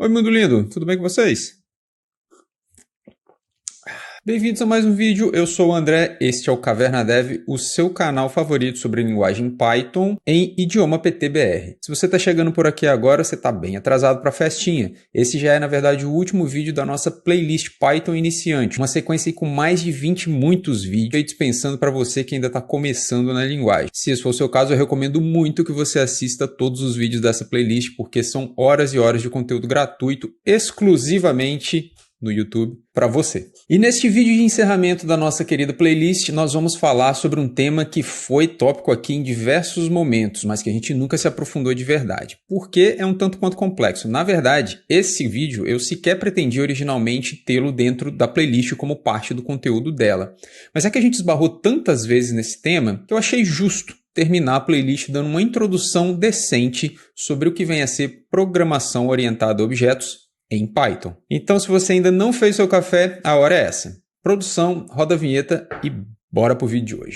Oi, mundo lindo, tudo bem com vocês? Bem-vindos a mais um vídeo, eu sou o André, este é o Caverna Dev, o seu canal favorito sobre linguagem Python em idioma PTBR. Se você está chegando por aqui agora, você está bem atrasado para a festinha. Esse já é, na verdade, o último vídeo da nossa playlist Python Iniciante, uma sequência com mais de 20 muitos vídeos feitos pensando para você que ainda está começando na linguagem. Se esse for o seu caso, eu recomendo muito que você assista todos os vídeos dessa playlist, porque são horas e horas de conteúdo gratuito exclusivamente no YouTube para você. E neste vídeo de encerramento da nossa querida playlist, nós vamos falar sobre um tema que foi tópico aqui em diversos momentos, mas que a gente nunca se aprofundou de verdade, porque é um tanto quanto complexo. Na verdade, esse vídeo eu sequer pretendia originalmente tê-lo dentro da playlist como parte do conteúdo dela. Mas é que a gente esbarrou tantas vezes nesse tema que eu achei justo terminar a playlist dando uma introdução decente sobre o que vem a ser programação orientada a objetos em Python. Então, se você ainda não fez seu café, a hora é essa. Produção, roda a vinheta e bora pro vídeo de hoje.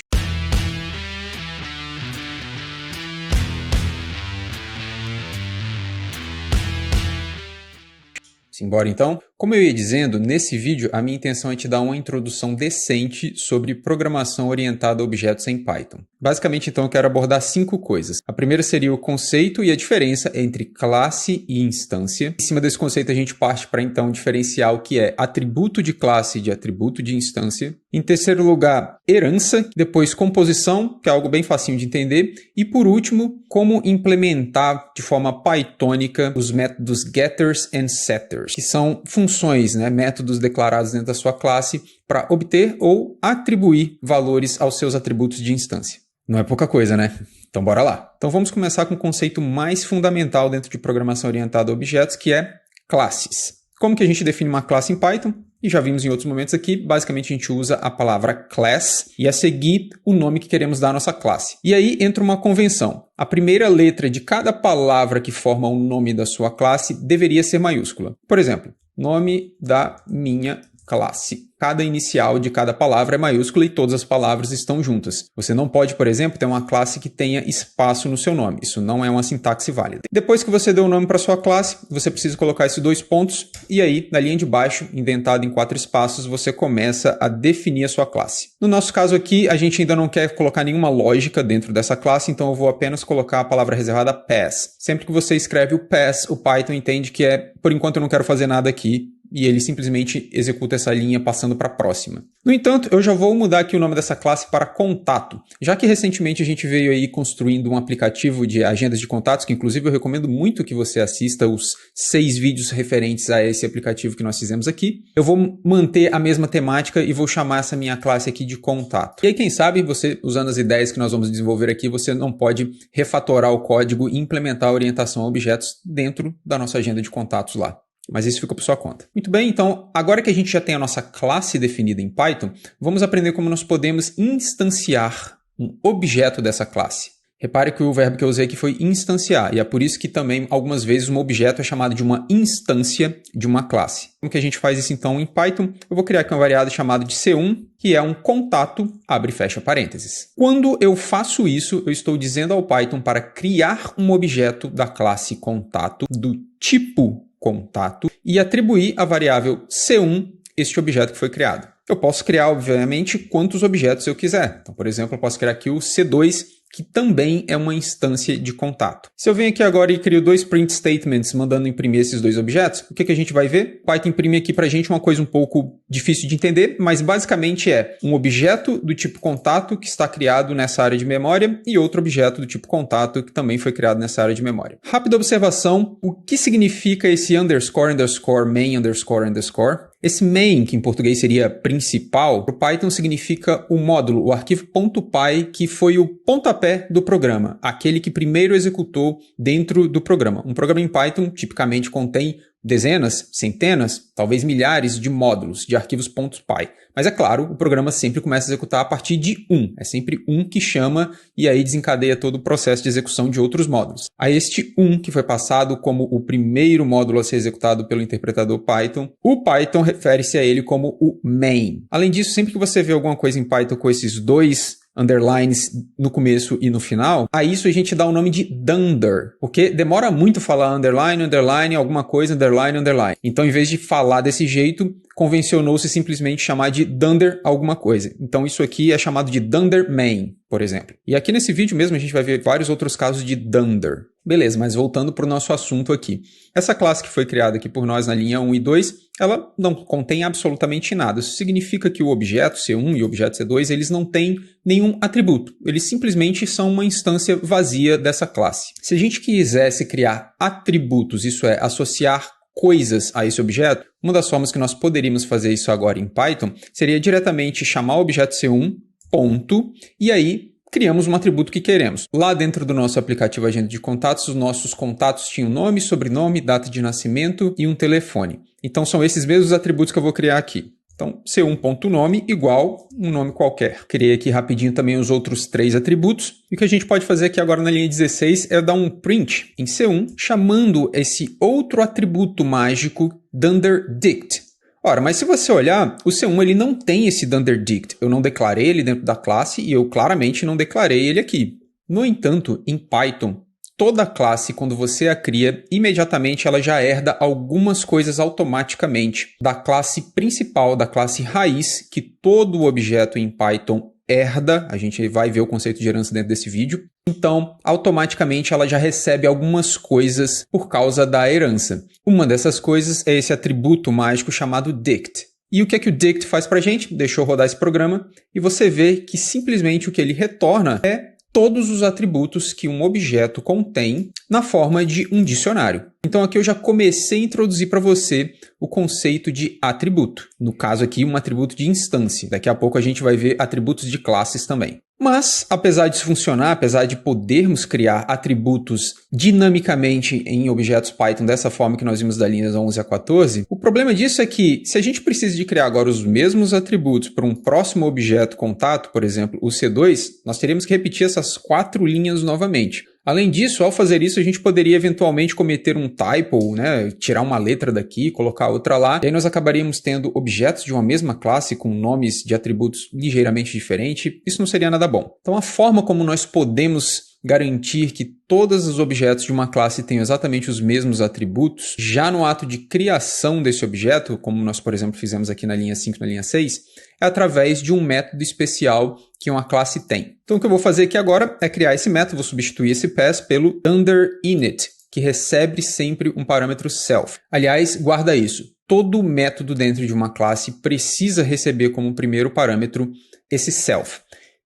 Simbora então? Como eu ia dizendo, nesse vídeo a minha intenção é te dar uma introdução decente sobre programação orientada a objetos em Python. Basicamente, então, eu quero abordar 5 coisas. A primeira seria o conceito e a diferença entre classe e instância. Em cima desse conceito, a gente parte para, então, diferenciar o que é atributo de classe de atributo de instância. Em terceiro lugar, herança. Depois, composição, que é algo bem facinho de entender. E, por último, como implementar de forma pythônica os métodos getters and setters, que são funções, métodos declarados dentro da sua classe para obter ou atribuir valores aos seus atributos de instância. Não é pouca coisa, né? Então bora lá. Então vamos começar com o conceito mais fundamental dentro de programação orientada a objetos, que é classes. Como que a gente define uma classe em Python? E já vimos em outros momentos aqui, basicamente a gente usa a palavra class e a seguir o nome que queremos dar à nossa classe. E aí entra uma convenção. A primeira letra de cada palavra que forma o nome da sua classe deveria ser maiúscula. Por exemplo, nome da minha classe. Cada inicial de cada palavra é maiúscula e todas as palavras estão juntas. Você não pode, por exemplo, ter uma classe que tenha espaço no seu nome. Isso não é uma sintaxe válida. Depois que você deu o nome para sua classe, você precisa colocar esses 2 pontos e aí, na linha de baixo, indentado em 4 espaços, você começa a definir a sua classe. No nosso caso aqui, a gente ainda não quer colocar nenhuma lógica dentro dessa classe, então eu vou apenas colocar a palavra reservada pass. Sempre que você escreve o pass, o Python entende que por enquanto eu não quero fazer nada aqui, e ele simplesmente executa essa linha passando para a próxima. No entanto, eu já vou mudar aqui o nome dessa classe para contato, já que recentemente a gente veio aí construindo um aplicativo de agendas de contatos, que inclusive eu recomendo muito que você assista os 6 vídeos referentes a esse aplicativo que nós fizemos aqui. Eu vou manter a mesma temática e vou chamar essa minha classe aqui de contato. E aí, quem sabe, você, usando as ideias que nós vamos desenvolver aqui, você não pode refatorar o código e implementar a orientação a objetos dentro da nossa agenda de contatos lá. Mas isso fica por sua conta. Muito bem, então, agora que a gente já tem a nossa classe definida em Python, vamos aprender como nós podemos instanciar um objeto dessa classe. Repare que o verbo que eu usei aqui foi instanciar, e é por isso que também, algumas vezes, um objeto é chamado de uma instância de uma classe. Como que a gente faz isso, então, em Python? Eu vou criar aqui uma variável chamada de C1, que é um contato, abre e fecha parênteses. Quando eu faço isso, eu estou dizendo ao Python para criar um objeto da classe contato do tipo contato e atribuir à variável C1 este objeto que foi criado. Eu posso criar, obviamente, quantos objetos eu quiser. Então, por exemplo, eu posso criar aqui o C2, que também é uma instância de contato. Se eu venho aqui agora e crio 2 print statements mandando imprimir esses 2 objetos, o que a gente vai ver? O Python imprime aqui para a gente uma coisa um pouco difícil de entender, mas basicamente é um objeto do tipo contato que está criado nessa área de memória e outro objeto do tipo contato que também foi criado nessa área de memória. Rápida observação, o que significa esse underscore, underscore, main, underscore, underscore? Esse main, que em português seria principal, para o Python significa o módulo, o arquivo .py, que foi o pontapé do programa, aquele que primeiro executou dentro do programa. Um programa em Python tipicamente contém dezenas, centenas, talvez milhares de módulos, de arquivos .py. Mas é claro, o programa sempre começa a executar a partir de um. É sempre um que chama e aí desencadeia todo o processo de execução de outros módulos. A este um que foi passado como o primeiro módulo a ser executado pelo interpretador Python, o Python refere-se a ele como o main. Além disso, sempre que você vê alguma coisa em Python com esses 2 underlines no começo e no final, a isso a gente dá o nome de dunder, porque demora muito falar underline, underline, alguma coisa, underline, underline. Então, em vez de falar desse jeito, convencionou-se simplesmente chamar de dunder alguma coisa. Então, isso aqui é chamado de dunder main, por exemplo. E aqui nesse vídeo mesmo a gente vai ver vários outros casos de dunder. Beleza, mas voltando para o nosso assunto aqui. Essa classe que foi criada aqui por nós na linha 1 e 2, ela não contém absolutamente nada. Isso significa que o objeto C1 e o objeto C2, eles não têm nenhum atributo. Eles simplesmente são uma instância vazia dessa classe. Se a gente quisesse criar atributos, isso é, associar coisas a esse objeto, uma das formas que nós poderíamos fazer isso agora em Python seria diretamente chamar o objeto C1, ponto, e aí criamos um atributo que queremos. Lá dentro do nosso aplicativo Agenda de Contatos, os nossos contatos tinham nome, sobrenome, data de nascimento e um telefone. Então são esses mesmos atributos que eu vou criar aqui. Então, C1.nome igual um nome qualquer. Criei aqui rapidinho também os outros 3 atributos. E o que a gente pode fazer aqui agora na linha 16 é dar um print em C1, chamando esse outro atributo mágico dunderDict. Ora, mas se você olhar, o C1 ele não tem esse dunderDict. Eu não declarei ele dentro da classe e eu claramente não declarei ele aqui. No entanto, em Python, toda classe, quando você a cria, imediatamente ela já herda algumas coisas automaticamente da classe principal, da classe raiz, que todo objeto em Python herda. A gente vai ver o conceito de herança dentro desse vídeo. Então, automaticamente ela já recebe algumas coisas por causa da herança. Uma dessas coisas é esse atributo mágico chamado dict. E o que é que o dict faz para a gente? Deixa eu rodar esse programa e você vê que simplesmente o que ele retorna é todos os atributos que um objeto contém na forma de um dicionário. Então aqui eu já comecei a introduzir para você o conceito de atributo. No caso aqui, um atributo de instância. Daqui a pouco a gente vai ver atributos de classes também. Mas, apesar disso funcionar, apesar de podermos criar atributos dinamicamente em objetos Python dessa forma que nós vimos da linhas 11 a 14, o problema disso é que, se a gente precisa de criar agora os mesmos atributos para um próximo objeto contato, por exemplo, o C2, nós teríamos que repetir essas 4 linhas novamente. Além disso, ao fazer isso, a gente poderia eventualmente cometer um typo, né? Tirar uma letra daqui, colocar outra lá, e aí nós acabaríamos tendo objetos de uma mesma classe com nomes de atributos ligeiramente diferentes. Isso não seria nada bom. Então, a forma como nós podemos garantir que todos os objetos de uma classe tenham exatamente os mesmos atributos, já no ato de criação desse objeto, como nós, por exemplo, fizemos aqui na linha 5 e na linha 6, é através de um método especial que uma classe tem. Então, o que eu vou fazer aqui agora é criar esse método, vou substituir esse pass pelo dunderInit, que recebe sempre um parâmetro self. Aliás, guarda isso. Todo método dentro de uma classe precisa receber como primeiro parâmetro esse self.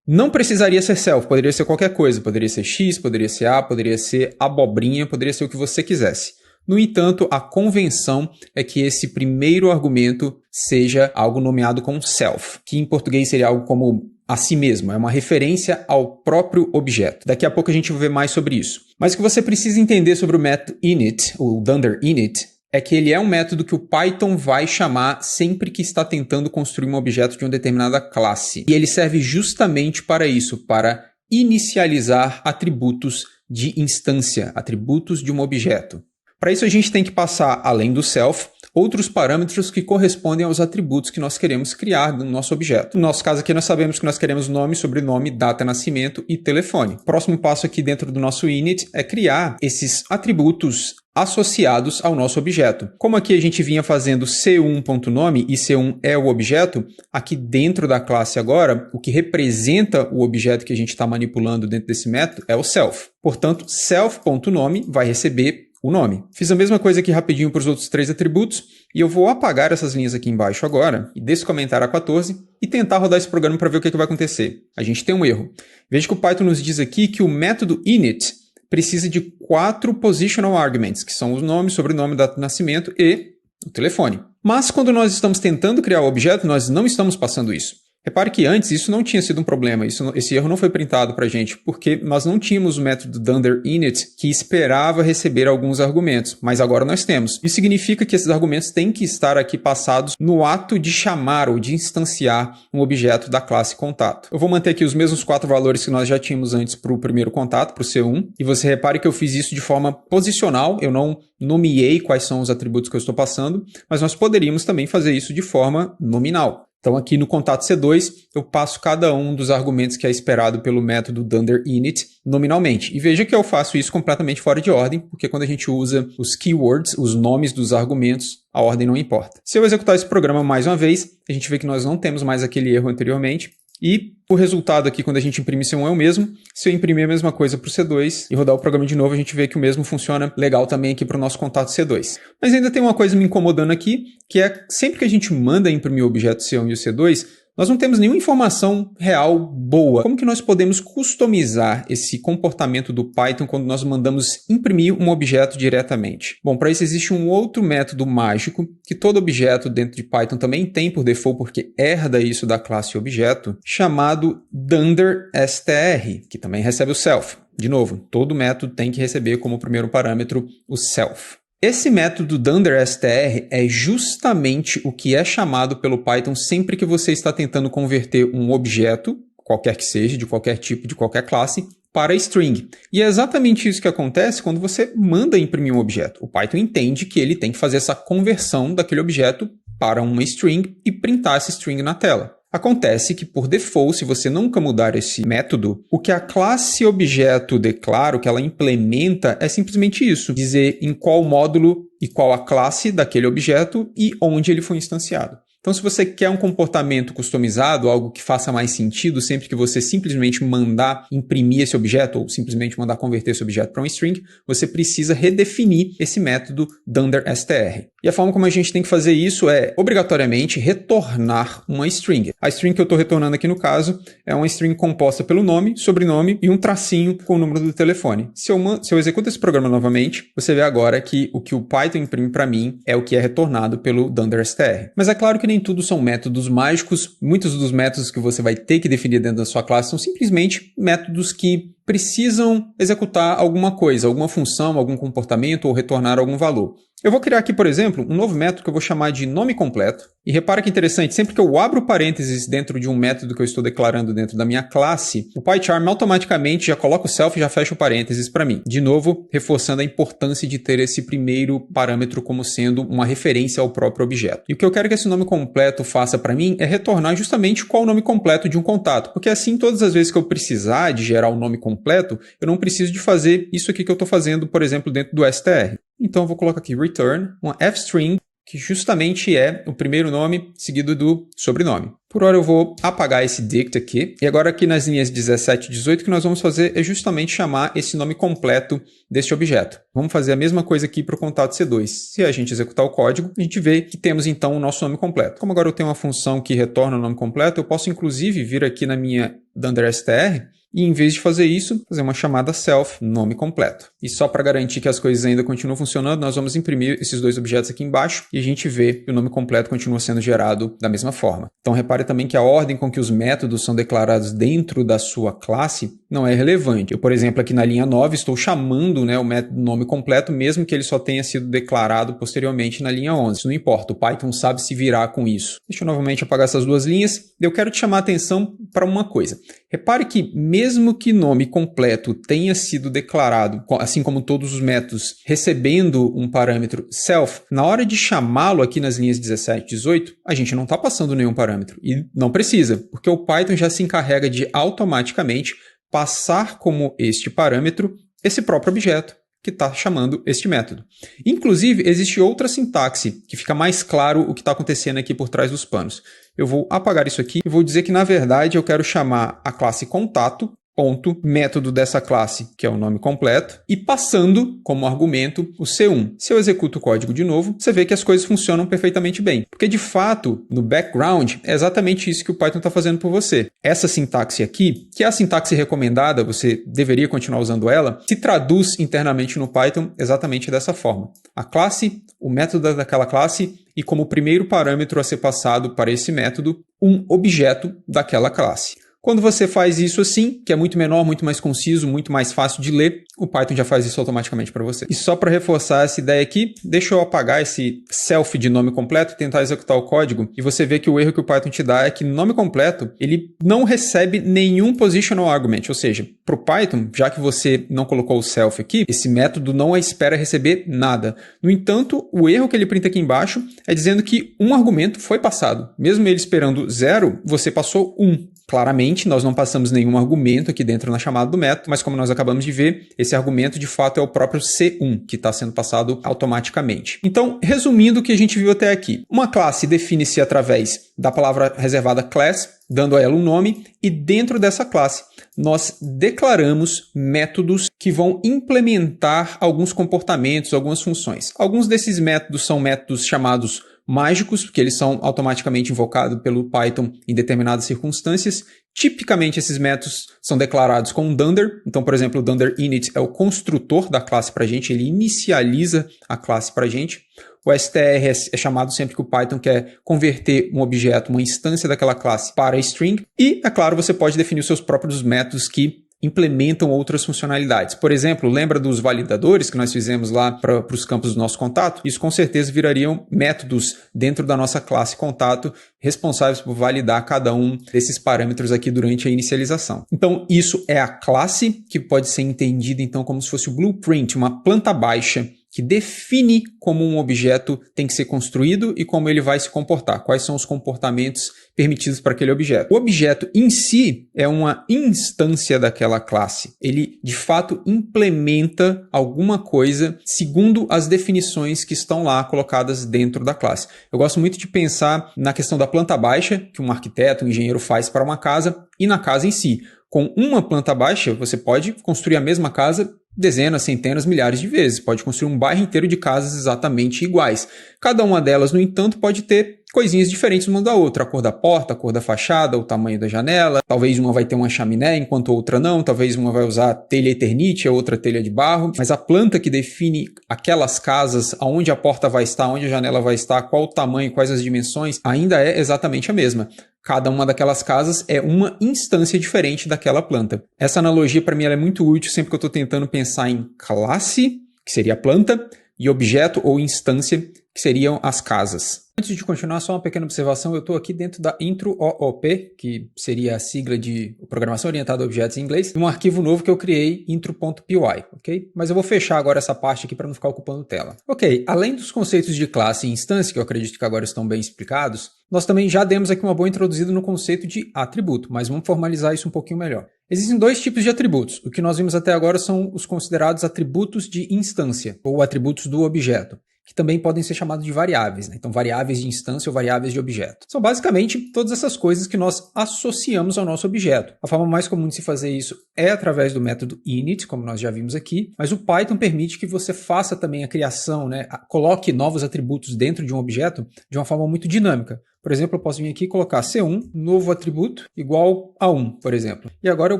Não precisaria ser self, poderia ser qualquer coisa. Poderia ser x, poderia ser a, poderia ser abobrinha, poderia ser o que você quisesse. No entanto, a convenção é que esse primeiro argumento seja algo nomeado com self, que em português seria algo como a si mesmo, é uma referência ao próprio objeto. Daqui a pouco a gente vai ver mais sobre isso. Mas o que você precisa entender sobre o método init, o dunderInit, é que ele é um método que o Python vai chamar sempre que está tentando construir um objeto de uma determinada classe. E ele serve justamente para isso, para inicializar atributos de instância, atributos de um objeto. Para isso a gente tem que passar, além do self, outros parâmetros que correspondem aos atributos que nós queremos criar no nosso objeto. No nosso caso aqui nós sabemos que nós queremos nome, sobrenome, data, nascimento e telefone. O próximo passo aqui dentro do nosso init é criar esses atributos associados ao nosso objeto. Como aqui a gente vinha fazendo C1.nome e C1 é o objeto, aqui dentro da classe agora, o que representa o objeto que a gente está manipulando dentro desse método é o self. Portanto, self.nome vai receber o nome. Fiz a mesma coisa aqui rapidinho para os outros 3 atributos e eu vou apagar essas linhas aqui embaixo agora e desse comentário a 14 e tentar rodar esse programa para ver o que vai acontecer. A gente tem um erro. Veja que o Python nos diz aqui que o método init precisa de 4 positional arguments, que são o nome, sobrenome, data de nascimento e o telefone. Mas quando nós estamos tentando criar o objeto, nós não estamos passando isso. Repare que antes isso não tinha sido um problema, esse erro não foi printado para a gente, porque nós não tínhamos o método dunderInit que esperava receber alguns argumentos, mas agora nós temos. Isso significa que esses argumentos têm que estar aqui passados no ato de chamar ou de instanciar um objeto da classe contato. Eu vou manter aqui os mesmos 4 valores que nós já tínhamos antes para o primeiro contato, para o C1, e você repare que eu fiz isso de forma posicional, eu não nomeei quais são os atributos que eu estou passando, mas nós poderíamos também fazer isso de forma nominal. Então aqui no contato C2, eu passo cada um dos argumentos que é esperado pelo método dunder init nominalmente. E veja que eu faço isso completamente fora de ordem, porque quando a gente usa os keywords, os nomes dos argumentos, a ordem não importa. Se eu executar esse programa mais uma vez, a gente vê que nós não temos mais aquele erro anteriormente. E o resultado aqui, quando a gente imprime C1 é o mesmo. Se eu imprimir a mesma coisa para o C2 e rodar o programa de novo, a gente vê que o mesmo funciona legal também aqui para o nosso contato C2. Mas ainda tem uma coisa me incomodando aqui, que é sempre que a gente manda imprimir o objeto C1 e o C2, nós não temos nenhuma informação real boa. Como que nós podemos customizar esse comportamento do Python quando nós mandamos imprimir um objeto diretamente? Bom, para isso existe um outro método mágico que todo objeto dentro de Python também tem por default, porque herda isso da classe objeto, chamado dunderstr, que também recebe o self. De novo, todo método tem que receber como primeiro parâmetro o self. Esse método dunderstr é justamente o que é chamado pelo Python sempre que você está tentando converter um objeto, qualquer que seja, de qualquer tipo, de qualquer classe, para string. E é exatamente isso que acontece quando você manda imprimir um objeto. O Python entende que ele tem que fazer essa conversão daquele objeto para uma string e printar essa string na tela. Acontece que, por default, se você nunca mudar esse método, o que a classe objeto declara, o que ela implementa, é simplesmente isso. Dizer em qual módulo e qual a classe daquele objeto e onde ele foi instanciado. Então, se você quer um comportamento customizado, algo que faça mais sentido sempre que você simplesmente mandar imprimir esse objeto ou simplesmente mandar converter esse objeto para um string, você precisa redefinir esse método dunderstr. E a forma como a gente tem que fazer isso é, obrigatoriamente, retornar uma string. A string que eu estou retornando aqui no caso é uma string composta pelo nome, sobrenome e um tracinho com o número do telefone. Se eu executo esse programa novamente, você vê agora que o Python imprime para mim é o que é retornado pelo dunderstr. Mas é claro que nem tudo são métodos mágicos. Muitos dos métodos que você vai ter que definir dentro da sua classe são simplesmente métodos que precisam executar alguma coisa, alguma função, algum comportamento ou retornar algum valor. Eu vou criar aqui, por exemplo, um novo método que eu vou chamar de nome completo. E repara que interessante, sempre que eu abro parênteses dentro de um método que eu estou declarando dentro da minha classe, o PyCharm automaticamente já coloca o self e já fecha o parênteses para mim. De novo, reforçando a importância de ter esse primeiro parâmetro como sendo uma referência ao próprio objeto. E o que eu quero que esse nome completo faça para mim é retornar justamente qual o nome completo de um contato. Porque assim, todas as vezes que eu precisar de gerar o nome completo, eu não preciso de fazer isso aqui que eu estou fazendo, por exemplo, dentro do str. Então eu vou colocar aqui return, uma fstring, que justamente é o primeiro nome seguido do sobrenome. Por hora eu vou apagar esse dict aqui. E agora aqui nas linhas 17 e 18, o que nós vamos fazer é justamente chamar esse nome completo deste objeto. Vamos fazer a mesma coisa aqui para o contato C2. Se a gente executar o código, a gente vê que temos então o nosso nome completo. Como agora eu tenho uma função que retorna o nome completo, eu posso inclusive vir aqui na minha dunderstr e em vez de fazer isso, fazer uma chamada self, nome completo. E só para garantir que as coisas ainda continuam funcionando, nós vamos imprimir esses dois objetos aqui embaixo e a gente vê que o nome completo continua sendo gerado da mesma forma. Então repare também que a ordem com que os métodos são declarados dentro da sua classe não é relevante. Eu, por exemplo, aqui na linha 9 estou chamando, o método nome completo, mesmo que ele só tenha sido declarado posteriormente na linha 11. Isso não importa, o Python sabe se virar com isso. Deixa eu novamente apagar essas duas linhas. Eu quero te chamar a atenção para uma coisa. Repare que mesmo que nome completo tenha sido declarado, assim como todos os métodos, recebendo um parâmetro self, na hora de chamá-lo aqui nas linhas 17 e 18, a gente não está passando nenhum parâmetro. E não precisa, porque o Python já se encarrega de automaticamente passar como este parâmetro esse próprio objeto que está chamando este método. Inclusive, existe outra sintaxe que fica mais claro o que está acontecendo aqui por trás dos panos. Eu vou apagar isso aqui e vou dizer que, na verdade, eu quero chamar a classe contato, ponto, método dessa classe, que é o nome completo, e passando como argumento o C1. Se eu executo o código de novo, você vê que as coisas funcionam perfeitamente bem. Porque, de fato, no background, é exatamente isso que o Python está fazendo por você. Essa sintaxe aqui, que é a sintaxe recomendada, você deveria continuar usando ela, se traduz internamente no Python exatamente dessa forma. A classe, o método daquela classe, e como primeiro parâmetro a ser passado para esse método, um objeto daquela classe. Quando você faz isso assim, que é muito menor, muito mais conciso, muito mais fácil de ler, o Python já faz isso automaticamente para você. E só para reforçar essa ideia aqui, deixa eu apagar esse self de nome completo e tentar executar o código, e você vê que o erro que o Python te dá é que no nome completo, ele não recebe nenhum positional argument, ou seja, para o Python, já que você não colocou o self aqui, esse método não espera receber nada. No entanto, o erro que ele printa aqui embaixo é dizendo que um argumento foi passado. Mesmo ele esperando 0, você passou 1. Claramente, nós não passamos nenhum argumento aqui dentro na chamada do método, mas como nós acabamos de ver, esse argumento de fato é o próprio C1, que está sendo passado automaticamente. Então, resumindo o que a gente viu até aqui. Uma classe define-se através da palavra reservada class, dando a ela um nome, e dentro dessa classe nós declaramos métodos que vão implementar alguns comportamentos, algumas funções. Alguns desses métodos são métodos chamados mágicos, porque eles são automaticamente invocados pelo Python em determinadas circunstâncias. Tipicamente, esses métodos são declarados com um dunder. Então, por exemplo, o dunder init é o construtor da classe para a gente, ele inicializa a classe para a gente. O str é chamado sempre que o Python quer converter um objeto, uma instância daquela classe para string. E, é claro, você pode definir os seus próprios métodos que implementam outras funcionalidades. Por exemplo, lembra dos validadores que nós fizemos lá para os campos do nosso contato? Isso com certeza virariam métodos dentro da nossa classe contato responsáveis por validar cada um desses parâmetros aqui durante a inicialização. Então, isso é a classe, que pode ser entendida então como se fosse o blueprint, uma planta baixa que define como um objeto tem que ser construído e como ele vai se comportar, quais são os comportamentos permitidos para aquele objeto. O objeto em si é uma instância daquela classe. Ele, de fato, implementa alguma coisa segundo as definições que estão lá colocadas dentro da classe. Eu gosto muito de pensar na questão da planta baixa, que um arquiteto, um engenheiro faz para uma casa, e na casa em si. Com uma planta baixa, você pode construir a mesma casa dezenas, centenas, milhares de vezes. Pode construir um bairro inteiro de casas exatamente iguais. Cada uma delas, no entanto, pode ter coisinhas diferentes uma da outra. A cor da porta, a cor da fachada, o tamanho da janela. Talvez uma vai ter uma chaminé, enquanto a outra não. Talvez uma vai usar telha Eternit, a outra telha de barro. Mas a planta que define aquelas casas, aonde a porta vai estar, onde a janela vai estar, qual o tamanho, quais as dimensões, ainda é exatamente a mesma. Cada uma daquelas casas é uma instância diferente daquela planta. Essa analogia, para mim, ela é muito útil sempre que eu estou tentando pensar em classe, que seria a planta, e objeto ou instância, que seriam as casas. Antes de continuar, só uma pequena observação. Eu estou aqui dentro da intro.oop, que seria a sigla de Programação Orientada a Objetos em inglês, um arquivo novo que eu criei, intro.py, ok? Mas eu vou fechar agora essa parte aqui para não ficar ocupando tela. Ok, além dos conceitos de classe e instância, que eu acredito que agora estão bem explicados, nós também já demos aqui uma boa introduzida no conceito de atributo, mas vamos formalizar isso um pouquinho melhor. Existem dois tipos de atributos. O que nós vimos até agora são os considerados atributos de instância, ou atributos do objeto, que também podem ser chamados de variáveis, né? Então, variáveis de instância ou variáveis de objeto. São basicamente todas essas coisas que nós associamos ao nosso objeto. A forma mais comum de se fazer isso é através do método init, como nós já vimos aqui, mas o Python permite que você faça também a criação, né? Coloque novos atributos dentro de um objeto de uma forma muito dinâmica. Por exemplo, eu posso vir aqui e colocar C1, novo atributo, igual a 1, por exemplo. E agora eu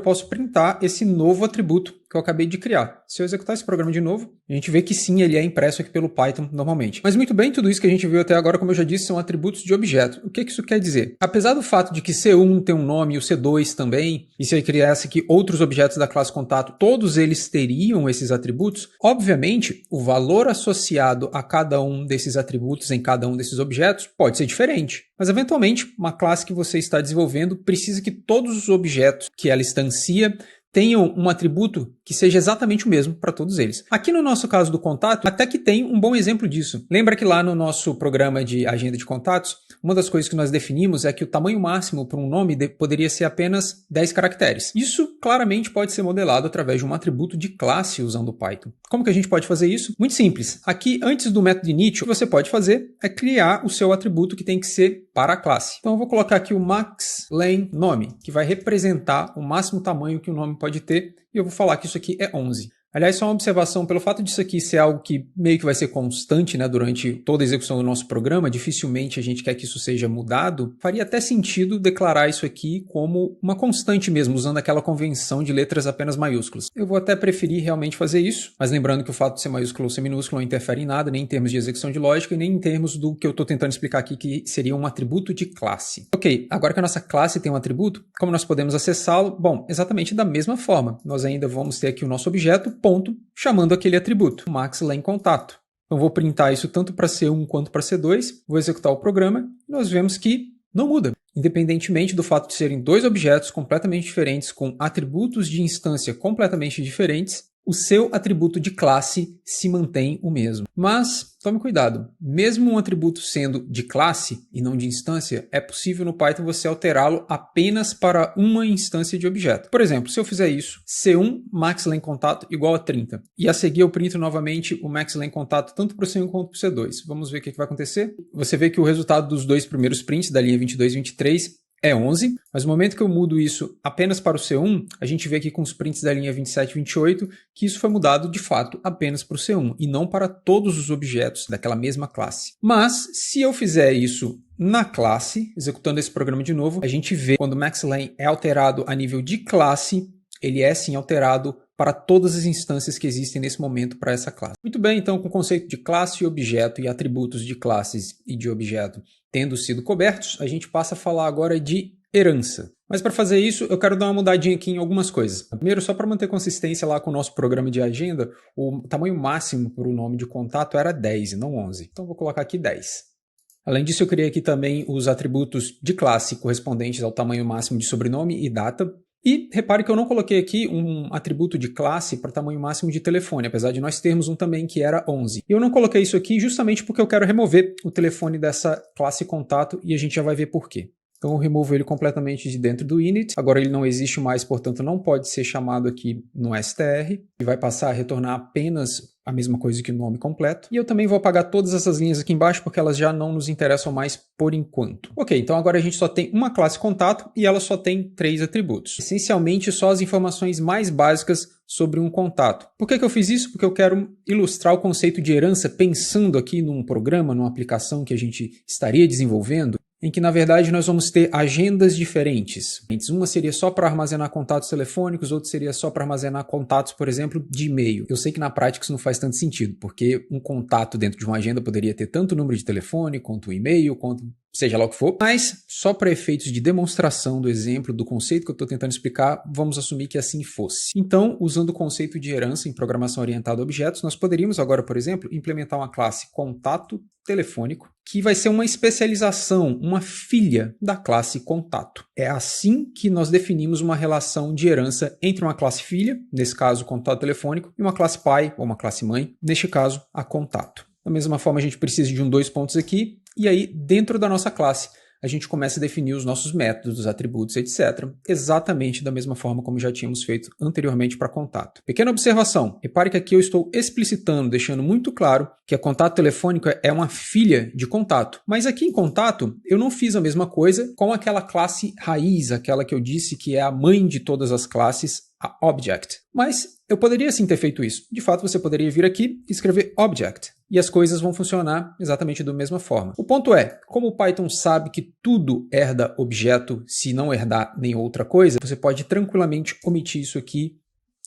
posso printar esse novo atributo que eu acabei de criar. Se eu executar esse programa de novo, a gente vê que sim, ele é impresso aqui pelo Python normalmente. Mas muito bem, tudo isso que a gente viu até agora, como eu já disse, são atributos de objeto. O que isso quer dizer? Apesar do fato de que C1 tem um nome e o C2 também, e se eu criasse aqui outros objetos da classe contato, todos eles teriam esses atributos, obviamente, o valor associado a cada um desses atributos em cada um desses objetos pode ser diferente. Mas, eventualmente, uma classe que você está desenvolvendo precisa que todos os objetos que ela instancia tenham um atributo que seja exatamente o mesmo para todos eles. Aqui no nosso caso do contato, até que tem um bom exemplo disso. Lembra que lá no nosso programa de agenda de contatos, uma das coisas que nós definimos é que o tamanho máximo para um nome poderia ser apenas 10 caracteres. Isso claramente pode ser modelado através de um atributo de classe usando o Python. Como que a gente pode fazer isso? Muito simples. Aqui, antes do método init, o que você pode fazer é criar o seu atributo que tem que ser para a classe. Então eu vou colocar aqui o maxLen nome, que vai representar o máximo tamanho que o nome pode ter, e eu vou falar que isso aqui é 11. Aliás, só uma observação, pelo fato disso aqui ser algo que meio que vai ser constante, né, durante toda a execução do nosso programa, dificilmente a gente quer que isso seja mudado, faria até sentido declarar isso aqui como uma constante mesmo, usando aquela convenção de letras apenas maiúsculas. Eu vou até preferir realmente fazer isso, mas lembrando que o fato de ser maiúsculo ou ser minúsculo não interfere em nada, nem em termos de execução de lógica e nem em termos do que eu estou tentando explicar aqui, que seria um atributo de classe. Ok, agora que a nossa classe tem um atributo, como nós podemos acessá-lo? Bom, exatamente da mesma forma. Nós ainda vamos ter aqui o nosso objeto, ponto, chamando aquele atributo, MaxLenContato. Então vou printar isso tanto para C1 quanto para C2, vou executar o programa e nós vemos que não muda. Independentemente do fato de serem dois objetos completamente diferentes com atributos de instância completamente diferentes, o seu atributo de classe se mantém o mesmo. Mas, tome cuidado, mesmo um atributo sendo de classe e não de instância, é possível no Python você alterá-lo apenas para uma instância de objeto. Por exemplo, se eu fizer isso, C1 MaxLenContato igual a 30, e a seguir eu printo novamente o MaxLenContato tanto para o C1 quanto para o C2. Vamos ver o que vai acontecer? Você vê que o resultado dos dois primeiros prints, da linha 22 e 23, é 11, mas no momento que eu mudo isso apenas para o C1, a gente vê aqui com os prints da linha 27 e 28 que isso foi mudado de fato apenas para o C1 e não para todos os objetos daquela mesma classe. Mas se eu fizer isso na classe, executando esse programa de novo, a gente vê quando o MaxLen é alterado a nível de classe, ele é sim alterado para todas as instâncias que existem nesse momento para essa classe. Muito bem, então com o conceito de classe e objeto e atributos de classes e de objeto tendo sido cobertos, a gente passa a falar agora de herança. Mas para fazer isso, eu quero dar uma mudadinha aqui em algumas coisas. Primeiro, só para manter consistência lá com o nosso programa de agenda, o tamanho máximo para o nome de contato era 10 e não 11. Então vou colocar aqui 10. Além disso, eu criei aqui também os atributos de classe correspondentes ao tamanho máximo de sobrenome e data. E repare que eu não coloquei aqui um atributo de classe para tamanho máximo de telefone, apesar de nós termos um também que era 11. E eu não coloquei isso aqui justamente porque eu quero remover o telefone dessa classe contato e a gente já vai ver por quê. Então eu removo ele completamente de dentro do init. Agora ele não existe mais, portanto não pode ser chamado aqui no str. E vai passar a retornar apenas a mesma coisa que o nome completo. E eu também vou apagar todas essas linhas aqui embaixo, porque elas já não nos interessam mais por enquanto. Ok, então agora a gente só tem uma classe contato e ela só tem 3 atributos. Essencialmente só as informações mais básicas sobre um contato. Por que eu fiz isso? Porque eu quero ilustrar o conceito de herança pensando aqui num programa, numa aplicação que a gente estaria desenvolvendo, em que, na verdade, nós vamos ter agendas diferentes. Uma seria só para armazenar contatos telefônicos, outra seria só para armazenar contatos, por exemplo, de e-mail. Eu sei que na prática isso não faz tanto sentido, porque um contato dentro de uma agenda poderia ter tanto número de telefone, quanto e-mail, quanto seja lá o que for, mas só para efeitos de demonstração do exemplo, do conceito que eu estou tentando explicar, vamos assumir que assim fosse. Então, usando o conceito de herança em programação orientada a objetos, nós poderíamos agora, por exemplo, implementar uma classe contato telefônico, que vai ser uma especialização, uma filha da classe contato. É assim que nós definimos uma relação de herança entre uma classe filha, nesse caso contato telefônico, e uma classe pai ou uma classe mãe, neste caso a contato. Da mesma forma a gente precisa de dois pontos aqui, e aí dentro da nossa classe a gente começa a definir os nossos métodos, atributos, etc. Exatamente da mesma forma como já tínhamos feito anteriormente para contato. Pequena observação, repare que aqui eu estou explicitando, deixando muito claro que a contato telefônico é uma filha de contato. Mas aqui em contato eu não fiz a mesma coisa com aquela classe raiz, aquela que eu disse que é a mãe de todas as classes, a object. Mas eu poderia sim ter feito isso. De fato, você poderia vir aqui e escrever object. E as coisas vão funcionar exatamente da mesma forma. O ponto é, como o Python sabe que tudo herda objeto se não herdar nem outra coisa, você pode tranquilamente omitir isso aqui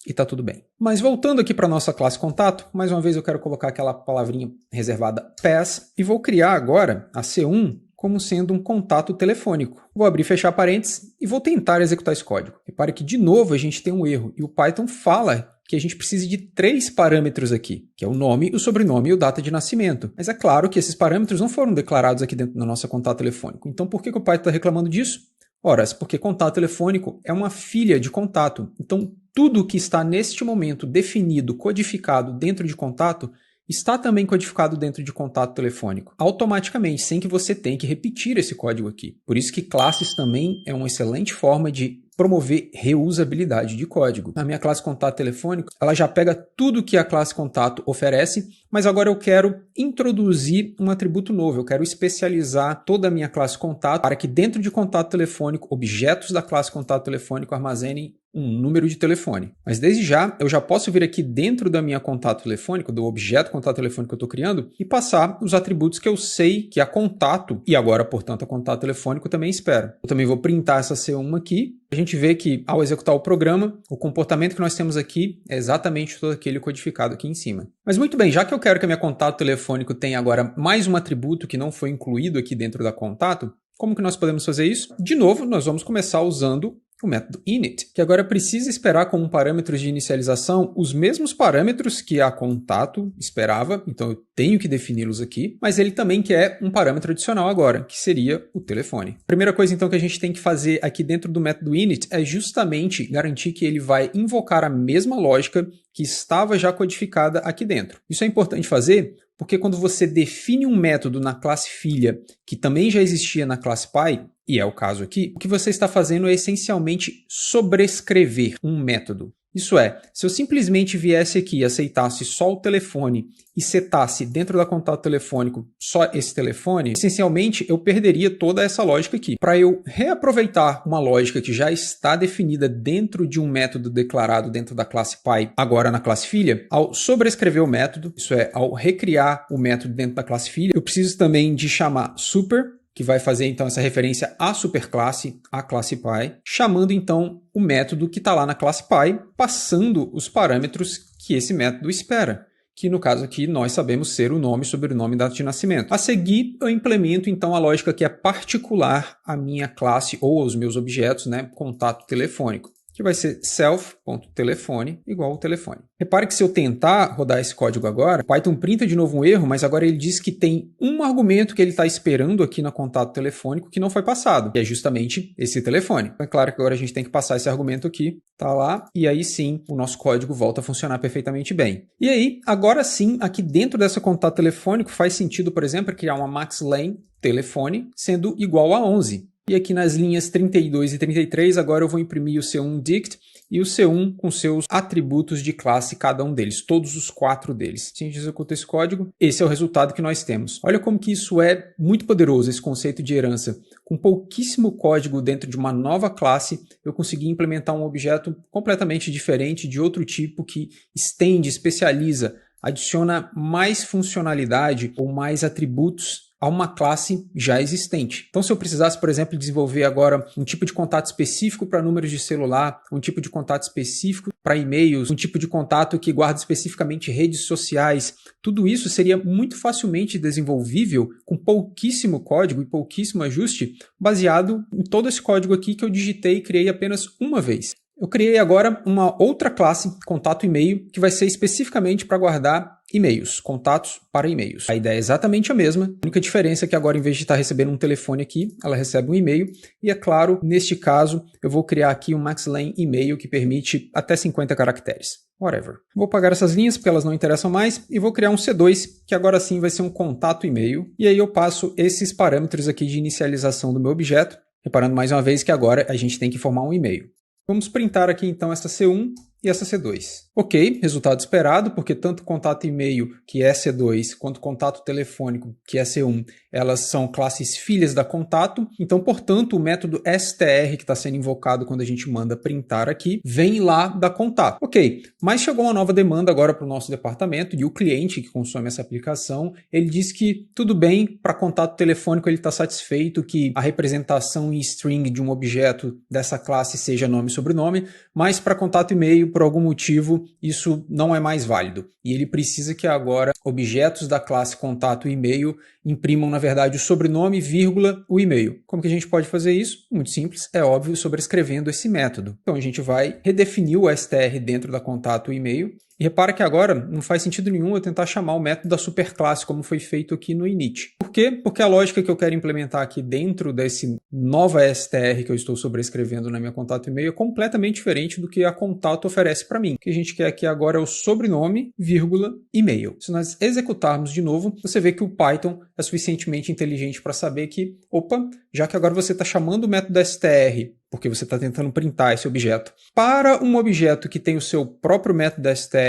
e tá tudo bem. Mas voltando aqui para a nossa classe contato, mais uma vez eu quero colocar aquela palavrinha reservada pass e vou criar agora a C1 como sendo um contato telefônico. Vou abrir e fechar parênteses e vou tentar executar esse código. Repare que de novo a gente tem um erro e o Python fala que a gente precisa de 3 parâmetros aqui, que é o nome, o sobrenome e o data de nascimento. Mas é claro que esses parâmetros não foram declarados aqui dentro da nossa contato telefônico. Então por que o Python está reclamando disso? Ora, porque contato telefônico é uma filha de contato. Então tudo que está neste momento definido, codificado dentro de contato, está também codificado dentro de contato telefônico, automaticamente, sem que você tenha que repetir esse código aqui. Por isso que classes também é uma excelente forma de promover reusabilidade de código. Na minha classe contato telefônico, ela já pega tudo que a classe contato oferece, mas agora eu quero introduzir um atributo novo, eu quero especializar toda a minha classe contato para que dentro de contato telefônico, objetos da classe contato telefônico armazenem um número de telefone. Mas desde já, eu já posso vir aqui dentro da minha contato telefônico, do objeto contato telefônico que eu estou criando, e passar os atributos que eu sei que a contato, e agora, portanto, a contato telefônico também espera. Eu também vou printar essa C1 aqui. A gente vê que, ao executar o programa, o comportamento que nós temos aqui é exatamente todo aquele codificado aqui em cima. Mas muito bem, já que eu quero que a minha contato telefônico tenha agora mais um atributo que não foi incluído aqui dentro da contato, como que nós podemos fazer isso? De novo, nós vamos começar usando o método init, que agora precisa esperar como parâmetros de inicialização os mesmos parâmetros que a contato esperava, então eu tenho que defini-los aqui, mas ele também quer um parâmetro adicional agora, que seria o telefone. A primeira coisa então que a gente tem que fazer aqui dentro do método init é justamente garantir que ele vai invocar a mesma lógica que estava já codificada aqui dentro. Isso é importante fazer porque quando você define um método na classe filha que também já existia na classe pai, e é o caso aqui, o que você está fazendo é essencialmente sobrescrever um método. Isso é, se eu simplesmente viesse aqui e aceitasse só o telefone e setasse dentro da contato telefônico só esse telefone, essencialmente eu perderia toda essa lógica aqui. Para eu reaproveitar uma lógica que já está definida dentro de um método declarado dentro da classe pai, agora na classe filha, ao sobrescrever o método, isso é, ao recriar o método dentro da classe filha, eu preciso também de chamar super, que vai fazer então essa referência à superclasse, à classe pai, chamando então o método que está lá na classe pai, passando os parâmetros que esse método espera, que no caso aqui nós sabemos ser o nome, sobrenome e data de nascimento. A seguir, eu implemento então a lógica que é particular à minha classe ou aos meus objetos, né, contato telefônico, que vai ser self.telefone igual ao telefone. Repare que se eu tentar rodar esse código agora, o Python printa de novo um erro, mas agora ele diz que tem um argumento que ele está esperando aqui no contato telefônico que não foi passado, que é justamente esse telefone. É claro que agora a gente tem que passar esse argumento aqui, tá lá, e aí sim o nosso código volta a funcionar perfeitamente bem. E aí, agora sim, aqui dentro desse contato telefônico faz sentido, por exemplo, criar uma maxlen telefone sendo igual a 11. E aqui nas linhas 32 e 33, agora eu vou imprimir o C1 dict e o C1 com seus atributos de classe, cada um deles, todos os 4 deles. Se a gente executa esse código, esse é o resultado que nós temos. Olha como que isso é muito poderoso, esse conceito de herança. Com pouquíssimo código dentro de uma nova classe, eu consegui implementar um objeto completamente diferente, de outro tipo, que estende, especializa, adiciona mais funcionalidade ou mais atributos a uma classe já existente. Então, se eu precisasse, por exemplo, desenvolver agora um tipo de contato específico para números de celular, um tipo de contato específico para e-mails, um tipo de contato que guarda especificamente redes sociais, tudo isso seria muito facilmente desenvolvível com pouquíssimo código e pouquíssimo ajuste, baseado em todo esse código aqui que eu digitei e criei apenas uma vez. Eu criei agora uma outra classe, contato e-mail, que vai ser especificamente para guardar e-mails, contatos para e-mails. A ideia é exatamente a mesma, a única diferença é que agora, em vez de estar recebendo um telefone aqui, ela recebe um e-mail, e é claro, neste caso, eu vou criar aqui um maxlen e-mail que permite até 50 caracteres. Whatever. Vou apagar essas linhas porque elas não interessam mais e vou criar um C2, que agora sim vai ser um contato e-mail, e aí eu passo esses parâmetros aqui de inicialização do meu objeto, reparando mais uma vez que agora a gente tem que formar um e-mail. Vamos printar aqui então essa C1 e essa C2. Ok, resultado esperado, porque tanto contato e-mail, que é C2, quanto contato telefônico, que é C1, elas são classes filhas da contato. Então, portanto, o método str que está sendo invocado quando a gente manda printar aqui, vem lá da contato. Ok, mas chegou uma nova demanda agora para o nosso departamento e o cliente que consome essa aplicação, ele diz que tudo bem, para contato telefônico ele está satisfeito que a representação em string de um objeto dessa classe seja nome e sobrenome, mas para contato e-mail, por algum motivo, isso não é mais válido. E ele precisa que agora objetos da classe contato e e-mail imprimam, na verdade, o sobrenome, vírgula, o e-mail. Como que a gente pode fazer isso? Muito simples, é óbvio, sobrescrevendo esse método. Então a gente vai redefinir o str dentro da contato e e-mail. E repara que agora não faz sentido nenhum eu tentar chamar o método da superclasse, como foi feito aqui no init. Por quê? Porque a lógica que eu quero implementar aqui dentro desse nova str que eu estou sobrescrevendo na minha contato e-mail é completamente diferente do que a contato oferece para mim. O que a gente quer aqui agora é o sobrenome, vírgula, e-mail. Se nós executarmos de novo, você vê que o Python é suficientemente inteligente para saber que, opa, já que agora você está chamando o método str, porque você está tentando printar esse objeto, para um objeto que tem o seu próprio método str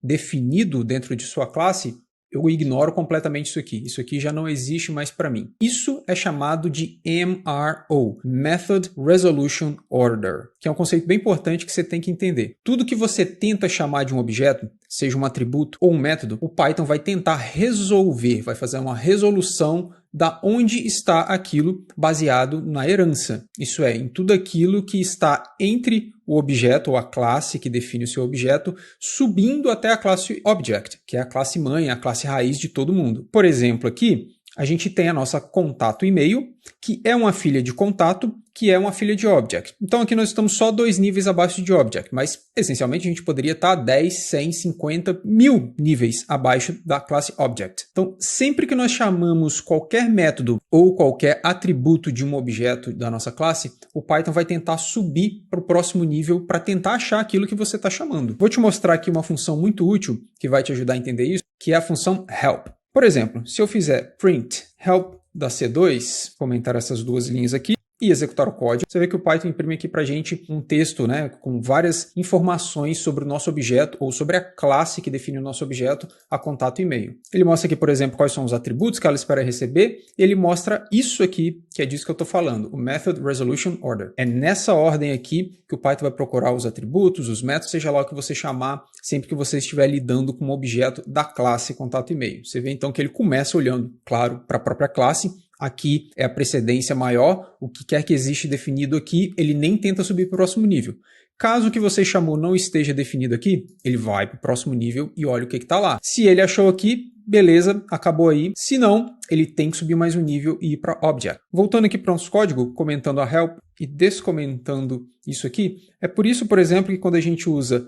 definido dentro de sua classe, eu ignoro completamente isso aqui. Isso aqui já não existe mais para mim. Isso é chamado de MRO, Method Resolution Order, que é um conceito bem importante que você tem que entender. Tudo que você tenta chamar de um objeto, seja um atributo ou um método, o Python vai tentar resolver, vai fazer uma resolução da onde está aquilo baseado na herança. Isso é, em tudo aquilo que está entre o objeto ou a classe que define o seu objeto, subindo até a classe Object, que é a classe mãe, a classe raiz de todo mundo. Por exemplo, aqui a gente tem a nossa contato e-mail, que é uma filha de contato, que é uma filha de object. Então aqui nós estamos só 2 níveis abaixo de object, mas essencialmente a gente poderia estar 10, 100, 50, 1000 níveis abaixo da classe object. Então sempre que nós chamamos qualquer método ou qualquer atributo de um objeto da nossa classe, o Python vai tentar subir para o próximo nível para tentar achar aquilo que você está chamando. Vou te mostrar aqui uma função muito útil que vai te ajudar a entender isso, que é a função help. Por exemplo, se eu fizer print help da C2, comentar essas 2 linhas aqui, e executar o código, você vê que o Python imprime aqui para a gente um texto, né, com várias informações sobre o nosso objeto ou sobre a classe que define o nosso objeto, a contato e-mail. Ele mostra aqui, por exemplo, quais são os atributos que ela espera receber, e ele mostra isso aqui, que é disso que eu estou falando, o Method Resolution Order. É nessa ordem aqui que o Python vai procurar os atributos, os métodos, seja lá o que você chamar, sempre que você estiver lidando com um objeto da classe contato e-mail. Você vê então que ele começa olhando, claro, para a própria classe. Aqui é a precedência maior, o que quer que existe definido aqui, ele nem tenta subir para o próximo nível. Caso o que você chamou não esteja definido aqui, ele vai para o próximo nível e olha o que está lá. Se ele achou aqui, beleza, acabou aí. Se não, ele tem que subir mais um nível e ir para Object. Voltando aqui para o nosso código, comentando a help e descomentando isso aqui, é por isso, por exemplo, que quando a gente usa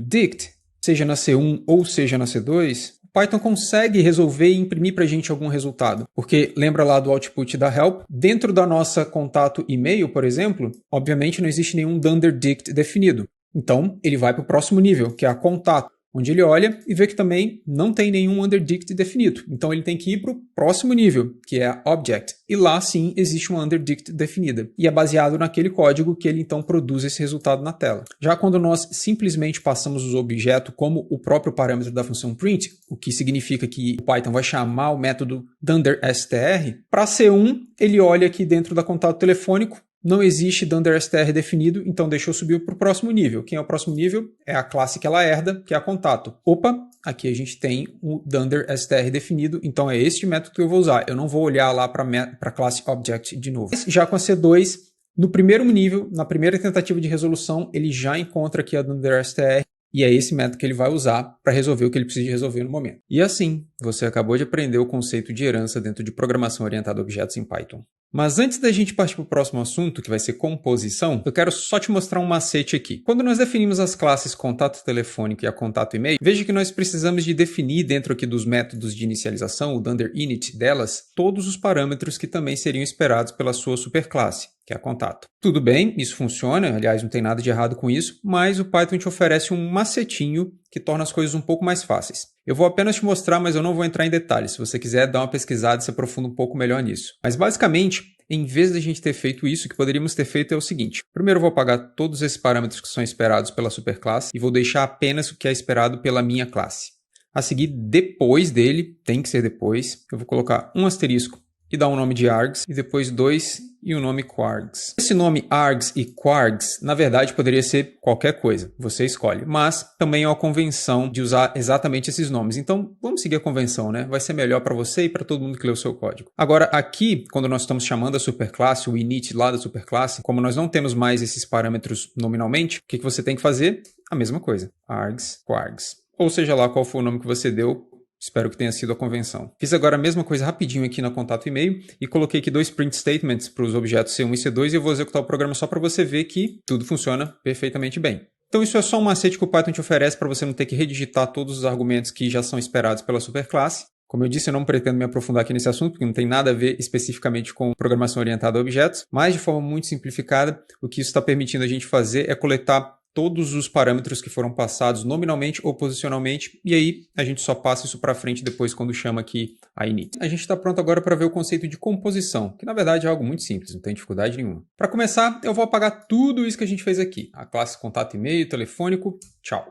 .dict, seja na C1 ou seja na C2, Python consegue resolver e imprimir para a gente algum resultado. Porque lembra lá do output da help? Dentro da nossa contato e-mail, por exemplo, obviamente não existe nenhum dunderDict definido. Então, ele vai para o próximo nível, que é a contato, onde ele olha e vê que também não tem nenhum underDict definido. Então ele tem que ir para o próximo nível, que é a object. E lá sim existe uma underDict definida. E é baseado naquele código que ele então produz esse resultado na tela. Já quando nós simplesmente passamos o objeto como o próprio parâmetro da função print, o que significa que o Python vai chamar o método dunderstr, para C1 ele olha aqui dentro da contato telefônico, não existe dunderstr definido, então deixa eu subir para o próximo nível. Quem é o próximo nível? É a classe que ela herda, que é a contato. Opa, aqui a gente tem o dunderstr definido, então é este método que eu vou usar. Eu não vou olhar lá para a classe object de novo. Já com a C2, no primeiro nível, na primeira tentativa de resolução, ele já encontra aqui a dunderstr, e é esse método que ele vai usar para resolver o que ele precisa de resolver no momento. E assim, você acabou de aprender o conceito de herança dentro de programação orientada a objetos em Python. Mas antes da gente partir para o próximo assunto, que vai ser composição, eu quero só te mostrar um macete aqui. Quando nós definimos as classes contato telefônico e a contato e-mail, veja que nós precisamos de definir dentro aqui dos métodos de inicialização, o dunderInit delas, todos os parâmetros que também seriam esperados pela sua superclasse, que é a contato. Tudo bem, isso funciona, aliás, não tem nada de errado com isso, mas o Python te oferece um macetinho que torna as coisas um pouco mais fáceis. Eu vou apenas te mostrar, mas eu não vou entrar em detalhes. Se você quiser dar uma pesquisada e se aprofunda um pouco melhor nisso. Mas basicamente, em vez de a gente ter feito isso, o que poderíamos ter feito é o seguinte. Primeiro eu vou apagar todos esses parâmetros que são esperados pela superclasse e vou deixar apenas o que é esperado pela minha classe. A seguir, depois dele, tem que ser depois, eu vou colocar um asterisco e dar um nome de args, e depois 2 e o nome quargs. Esse nome args e quargs, na verdade, poderia ser qualquer coisa, você escolhe, mas também é uma convenção de usar exatamente esses nomes. Então, vamos seguir a convenção, né? Vai ser melhor para você e para todo mundo que lê o seu código. Agora, aqui, quando nós estamos chamando a superclasse, o init lá da superclasse, como nós não temos mais esses parâmetros nominalmente, o que você tem que fazer? A mesma coisa, args, quargs. Ou seja lá qual for o nome que você deu, espero que tenha sido a convenção. Fiz agora a mesma coisa rapidinho aqui na contato e-mail e coloquei aqui 2 print statements para os objetos C1 e C2 e eu vou executar o programa só para você ver que tudo funciona perfeitamente bem. Então isso é só um macete que o Python te oferece para você não ter que redigitar todos os argumentos que já são esperados pela superclasse. Como eu disse, eu não pretendo me aprofundar aqui nesse assunto, porque não tem nada a ver especificamente com programação orientada a objetos, mas de forma muito simplificada, o que isso está permitindo a gente fazer é coletar todos os parâmetros que foram passados nominalmente ou posicionalmente, e aí a gente só passa isso para frente depois quando chama aqui a init. A gente está pronto agora para ver o conceito de composição, que na verdade é algo muito simples, não tem dificuldade nenhuma. Para começar, eu vou apagar tudo isso que a gente fez aqui, a classe contato e-mail, telefônico, tchau.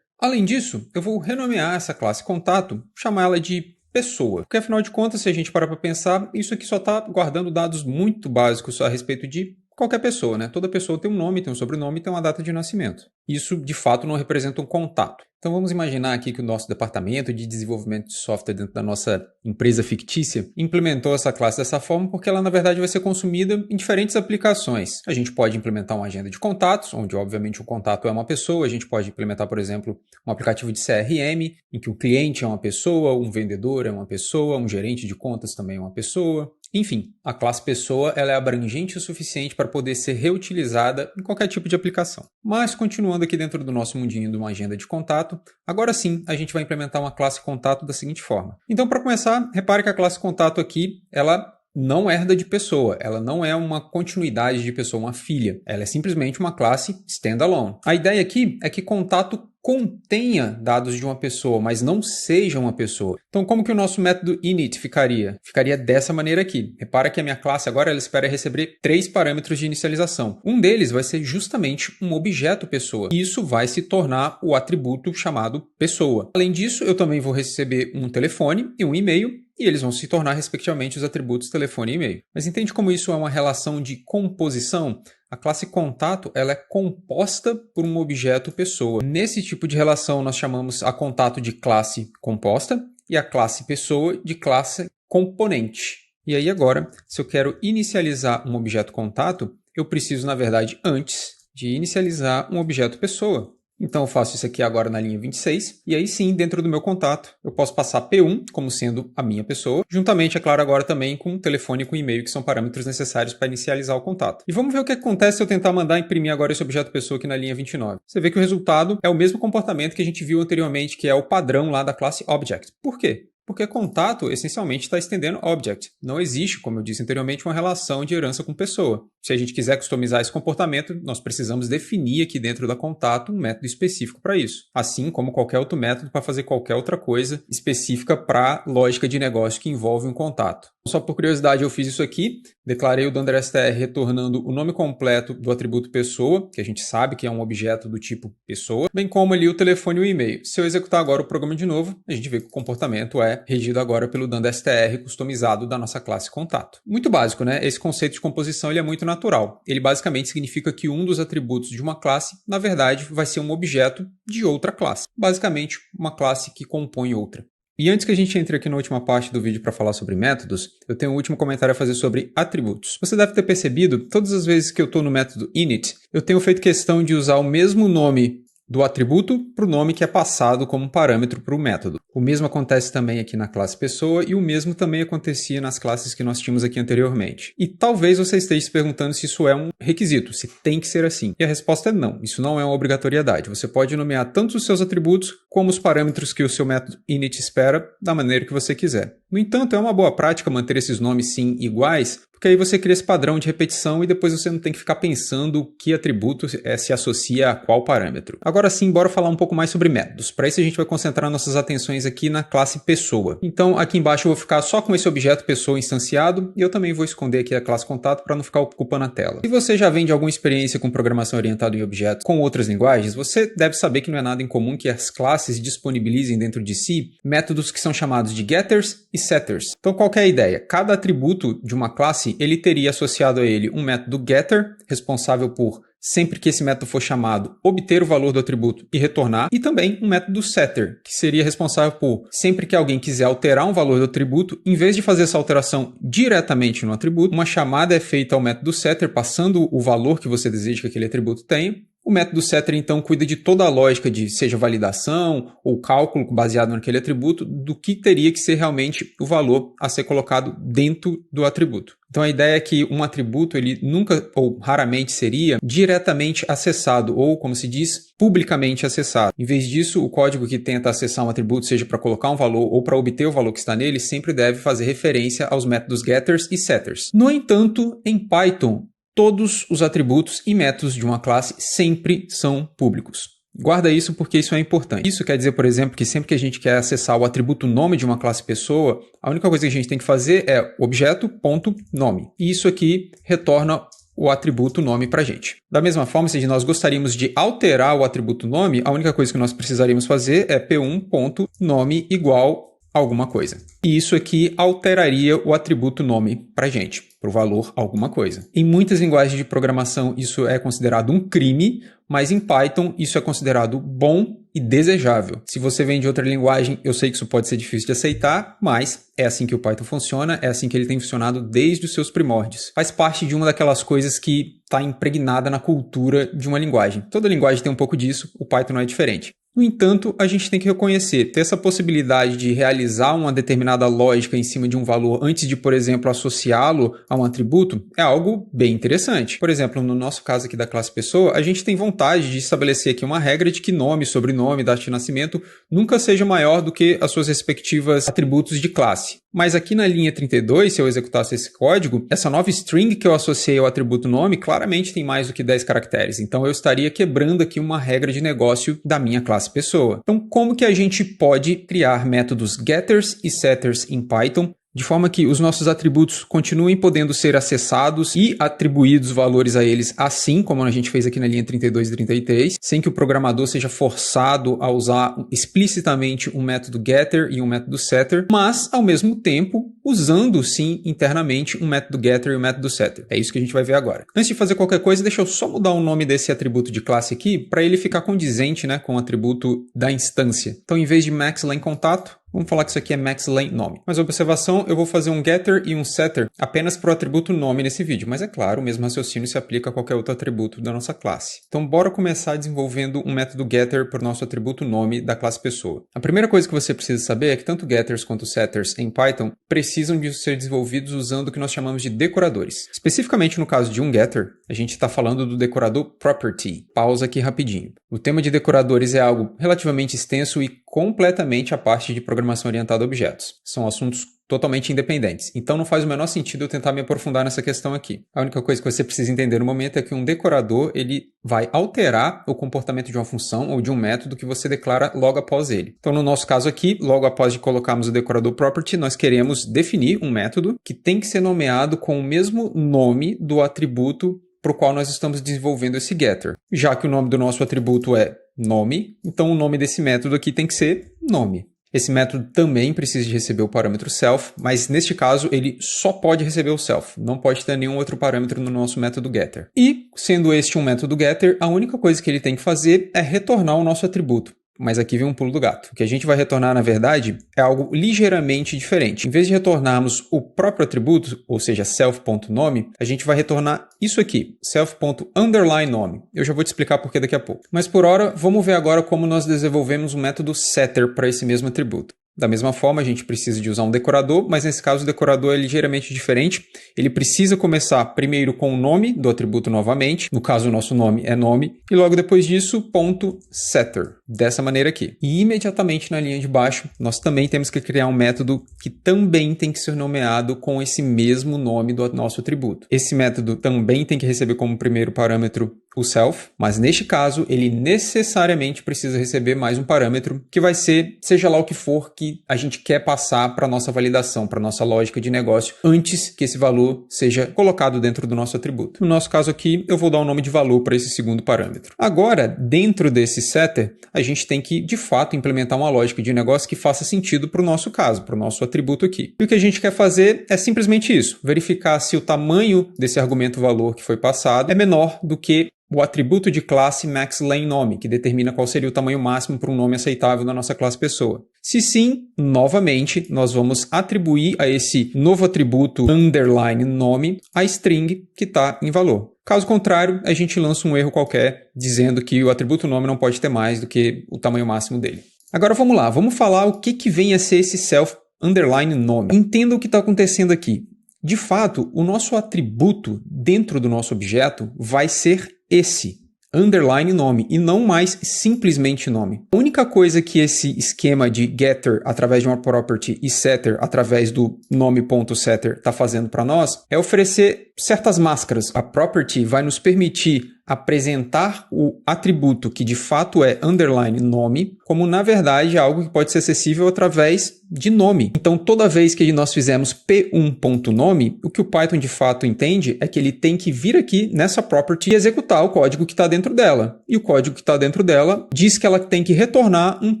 Além disso, eu vou renomear essa classe contato, chamar ela de pessoa. Porque afinal de contas, se a gente parar para pensar, isso aqui só está guardando dados muito básicos a respeito de qualquer pessoa, né? Toda pessoa tem um nome, tem um sobrenome e tem uma data de nascimento. Isso, de fato, não representa um contato. Então vamos imaginar aqui que o nosso departamento de desenvolvimento de software dentro da nossa empresa fictícia implementou essa classe dessa forma porque ela, na verdade, vai ser consumida em diferentes aplicações. A gente pode implementar uma agenda de contatos, onde, obviamente, o contato é uma pessoa. A gente pode implementar, por exemplo, um aplicativo de CRM, em que o cliente é uma pessoa, um vendedor é uma pessoa, um gerente de contas também é uma pessoa. Enfim, a classe pessoa ela é abrangente o suficiente para poder ser reutilizada em qualquer tipo de aplicação. Mas, continuando aqui dentro do nosso mundinho de uma agenda de contato, agora sim a gente vai implementar uma classe contato da seguinte forma. Então, para começar, repare que a classe contato aqui, ela não herda de pessoa, ela não é uma continuidade de pessoa, uma filha. Ela é simplesmente uma classe standalone. A ideia aqui é que contato contenha dados de uma pessoa, mas não seja uma pessoa. Então, como que o nosso método init ficaria? Ficaria dessa maneira aqui. Repara que a minha classe agora ela espera receber 3 parâmetros de inicialização. Um deles vai ser justamente um objeto pessoa. E isso vai se tornar o atributo chamado pessoa. Além disso, eu também vou receber um telefone e um e-mail, e eles vão se tornar, respectivamente, os atributos telefone e e-mail. Mas entende como isso é uma relação de composição? A classe contato ela é composta por um objeto pessoa. Nesse tipo de relação, nós chamamos a contato de classe composta e a classe pessoa de classe componente. E aí agora, se eu quero inicializar um objeto contato, eu preciso, na verdade, antes de inicializar um objeto pessoa. Então eu faço isso aqui agora na linha 26, e aí sim, dentro do meu contato, eu posso passar P1 como sendo a minha pessoa, juntamente, é claro, agora também com o telefone e com o e-mail, que são parâmetros necessários para inicializar o contato. E vamos ver o que acontece se eu tentar mandar imprimir agora esse objeto pessoa aqui na linha 29. Você vê que o resultado é o mesmo comportamento que a gente viu anteriormente, que é o padrão lá da classe Object. Por quê? Porque contato, essencialmente, está estendendo object. Não existe, como eu disse anteriormente, uma relação de herança com pessoa. Se a gente quiser customizar esse comportamento, nós precisamos definir aqui dentro da contato um método específico para isso. Assim como qualquer outro método para fazer qualquer outra coisa específica para a lógica de negócio que envolve um contato. Só por curiosidade eu fiz isso aqui, declarei o do_str retornando o nome completo do atributo pessoa, que a gente sabe que é um objeto do tipo pessoa, bem como ali o telefone e o e-mail. Se eu executar agora o programa de novo, a gente vê que o comportamento é regido agora pelo do_str customizado da nossa classe contato. Muito básico, né? Esse conceito de composição ele é muito natural. Ele basicamente significa que um dos atributos de uma classe, na verdade, vai ser um objeto de outra classe. Basicamente, uma classe que compõe outra. E antes que a gente entre aqui na última parte do vídeo para falar sobre métodos, eu tenho um último comentário a fazer sobre atributos. Você deve ter percebido, todas as vezes que eu estou no método init, eu tenho feito questão de usar o mesmo nome do atributo para o nome que é passado como parâmetro para o método. O mesmo acontece também aqui na classe pessoa e o mesmo também acontecia nas classes que nós tínhamos aqui anteriormente. E talvez você esteja se perguntando se isso é um requisito, se tem que ser assim. E a resposta é não, isso não é uma obrigatoriedade. Você pode nomear tanto os seus atributos como os parâmetros que o seu método init espera da maneira que você quiser. No entanto, é uma boa prática manter esses nomes sim iguais, porque aí você cria esse padrão de repetição e depois você não tem que ficar pensando que atributo se associa a qual parâmetro. Agora sim, bora falar um pouco mais sobre métodos. Para isso a gente vai concentrar nossas atenções aqui na classe pessoa. Então aqui embaixo eu vou ficar só com esse objeto pessoa instanciado e eu também vou esconder aqui a classe contato para não ficar ocupando a tela. Se você já vem de alguma experiência com programação orientada em objetos com outras linguagens, você deve saber que não é nada incomum que as classes disponibilizem dentro de si métodos que são chamados de getters e setters. Então qual que é a ideia? Cada atributo de uma classe ele teria associado a ele um método getter, responsável por, sempre que esse método for chamado, obter o valor do atributo e retornar, e também um método setter, que seria responsável por, sempre que alguém quiser alterar um valor do atributo, em vez de fazer essa alteração diretamente no atributo, uma chamada é feita ao método setter, passando o valor que você deseja que aquele atributo tenha. O método setter, então, cuida de toda a lógica de, seja validação ou cálculo baseado naquele atributo, do que teria que ser realmente o valor a ser colocado dentro do atributo. Então, a ideia é que um atributo, ele nunca ou raramente seria diretamente acessado, ou, como se diz, publicamente acessado. Em vez disso, o código que tenta acessar um atributo, seja para colocar um valor ou para obter o valor que está nele, sempre deve fazer referência aos métodos getters e setters. No entanto, em Python, todos os atributos e métodos de uma classe sempre são públicos. Guarda isso porque isso é importante. Isso quer dizer, por exemplo, que sempre que a gente quer acessar o atributo nome de uma classe pessoa, a única coisa que a gente tem que fazer é objeto.nome. E isso aqui retorna o atributo nome para a gente. Da mesma forma, se nós gostaríamos de alterar o atributo nome, a única coisa que nós precisaríamos fazer é p1.nome igual alguma coisa. E isso aqui alteraria o atributo nome para a gente, para o valor alguma coisa. Em muitas linguagens de programação isso é considerado um crime, mas em Python isso é considerado bom e desejável. Se você vem de outra linguagem, eu sei que isso pode ser difícil de aceitar, mas é assim que o Python funciona, é assim que ele tem funcionado desde os seus primórdios. Faz parte de uma daquelas coisas que está impregnada na cultura de uma linguagem. Toda linguagem tem um pouco disso, o Python não é diferente. No entanto, a gente tem que reconhecer, ter essa possibilidade de realizar uma determinada lógica em cima de um valor antes de, por exemplo, associá-lo a um atributo, é algo bem interessante. Por exemplo, no nosso caso aqui da classe pessoa, a gente tem vontade de estabelecer aqui uma regra de que nome, sobrenome, data de nascimento nunca seja maior do que as suas respectivas atributos de classe. Mas aqui na linha 32, se eu executasse esse código, essa nova string que eu associei ao atributo nome claramente tem mais do que 10 caracteres. Então eu estaria quebrando aqui uma regra de negócio da minha classe pessoa. Então como que a gente pode criar métodos getters e setters em Python de forma que os nossos atributos continuem podendo ser acessados e atribuídos valores a eles, assim como a gente fez aqui na linha 32 e 33, sem que o programador seja forçado a usar explicitamente um método getter e um método setter, mas, ao mesmo tempo, usando, sim, internamente um método getter e um método setter. É isso que a gente vai ver agora. Antes de fazer qualquer coisa, deixa eu só mudar o nome desse atributo de classe aqui para ele ficar condizente, né, com o atributo da instância. Então, em vez de maxLaneContato, vamos falar que isso aqui é maxLaneNome. Mas observação, eu vou fazer um getter e um setter apenas para o atributo nome nesse vídeo. Mas é claro, o mesmo raciocínio se aplica a qualquer outro atributo da nossa classe. Então bora começar desenvolvendo um método getter para o nosso atributo nome da classe pessoa. A primeira coisa que você precisa saber é que tanto getters quanto setters em Python precisam de ser desenvolvidos usando o que nós chamamos de decoradores. Especificamente no caso de um getter, a gente está falando do decorador property. Pausa aqui rapidinho. O tema de decoradores é algo relativamente extenso e completamente à parte de programação orientada a objetos. São assuntos totalmente independentes. Então não faz o menor sentido eu tentar me aprofundar nessa questão aqui. A única coisa que você precisa entender no momento é que um decorador ele vai alterar o comportamento de uma função ou de um método que você declara logo após ele. Então no nosso caso aqui, logo após de colocarmos o decorador property, nós queremos definir um método que tem que ser nomeado com o mesmo nome do atributo para o qual nós estamos desenvolvendo esse getter. Já que o nome do nosso atributo é nome, então o nome desse método aqui tem que ser nome. Esse método também precisa de receber o parâmetro self, mas neste caso ele só pode receber o self, não pode ter nenhum outro parâmetro no nosso método getter. E, sendo este um método getter, a única coisa que ele tem que fazer é retornar o nosso atributo. Mas aqui vem um pulo do gato. O que a gente vai retornar, na verdade, é algo ligeiramente diferente. Em vez de retornarmos o próprio atributo, ou seja, self.nome, a gente vai retornar isso aqui, self.underlineNome. Eu já vou te explicar por que daqui a pouco. Mas por hora, vamos ver agora como nós desenvolvemos um método setter para esse mesmo atributo. Da mesma forma, a gente precisa de usar um decorador, mas nesse caso o decorador é ligeiramente diferente. Ele precisa começar primeiro com o nome do atributo novamente, no caso o nosso nome é nome, e logo depois disso, ponto setter, dessa maneira aqui. E imediatamente na linha de baixo, nós também temos que criar um método que também tem que ser nomeado com esse mesmo nome do nosso atributo. Esse método também tem que receber como primeiro parâmetro o self, mas neste caso ele necessariamente precisa receber mais um parâmetro que vai ser, seja lá o que for que a gente quer passar para a nossa validação, para a nossa lógica de negócio, antes que esse valor seja colocado dentro do nosso atributo. No nosso caso aqui, eu vou dar um nome de valor para esse segundo parâmetro. Agora, dentro desse setter, a gente tem que, de fato, implementar uma lógica de negócio que faça sentido para o nosso caso, para o nosso atributo aqui. E o que a gente quer fazer é simplesmente isso, verificar se o tamanho desse argumento valor que foi passado é menor do que o atributo de classe maxLaneNome, que determina qual seria o tamanho máximo para um nome aceitável na nossa classe pessoa. Se sim, novamente, nós vamos atribuir a esse novo atributo underline nome a string que está em valor. Caso contrário, a gente lança um erro qualquer dizendo que o atributo nome não pode ter mais do que o tamanho máximo dele. Agora vamos lá, vamos falar o que vem a ser esse self underline nome. Entenda o que está acontecendo aqui. De fato, o nosso atributo dentro do nosso objeto vai ser esse, underline nome, e não mais simplesmente nome. A única coisa que esse esquema de getter através de uma property e setter através do nome.setter está fazendo para nós é oferecer certas máscaras. A property vai nos permitir apresentar o atributo que de fato é underline nome, como na verdade algo que pode ser acessível através de nome. Então toda vez que nós fizemos p1.nome, o que o Python de fato entende é que ele tem que vir aqui nessa property e executar o código que está dentro dela. E o código que está dentro dela diz que ela tem que retornar um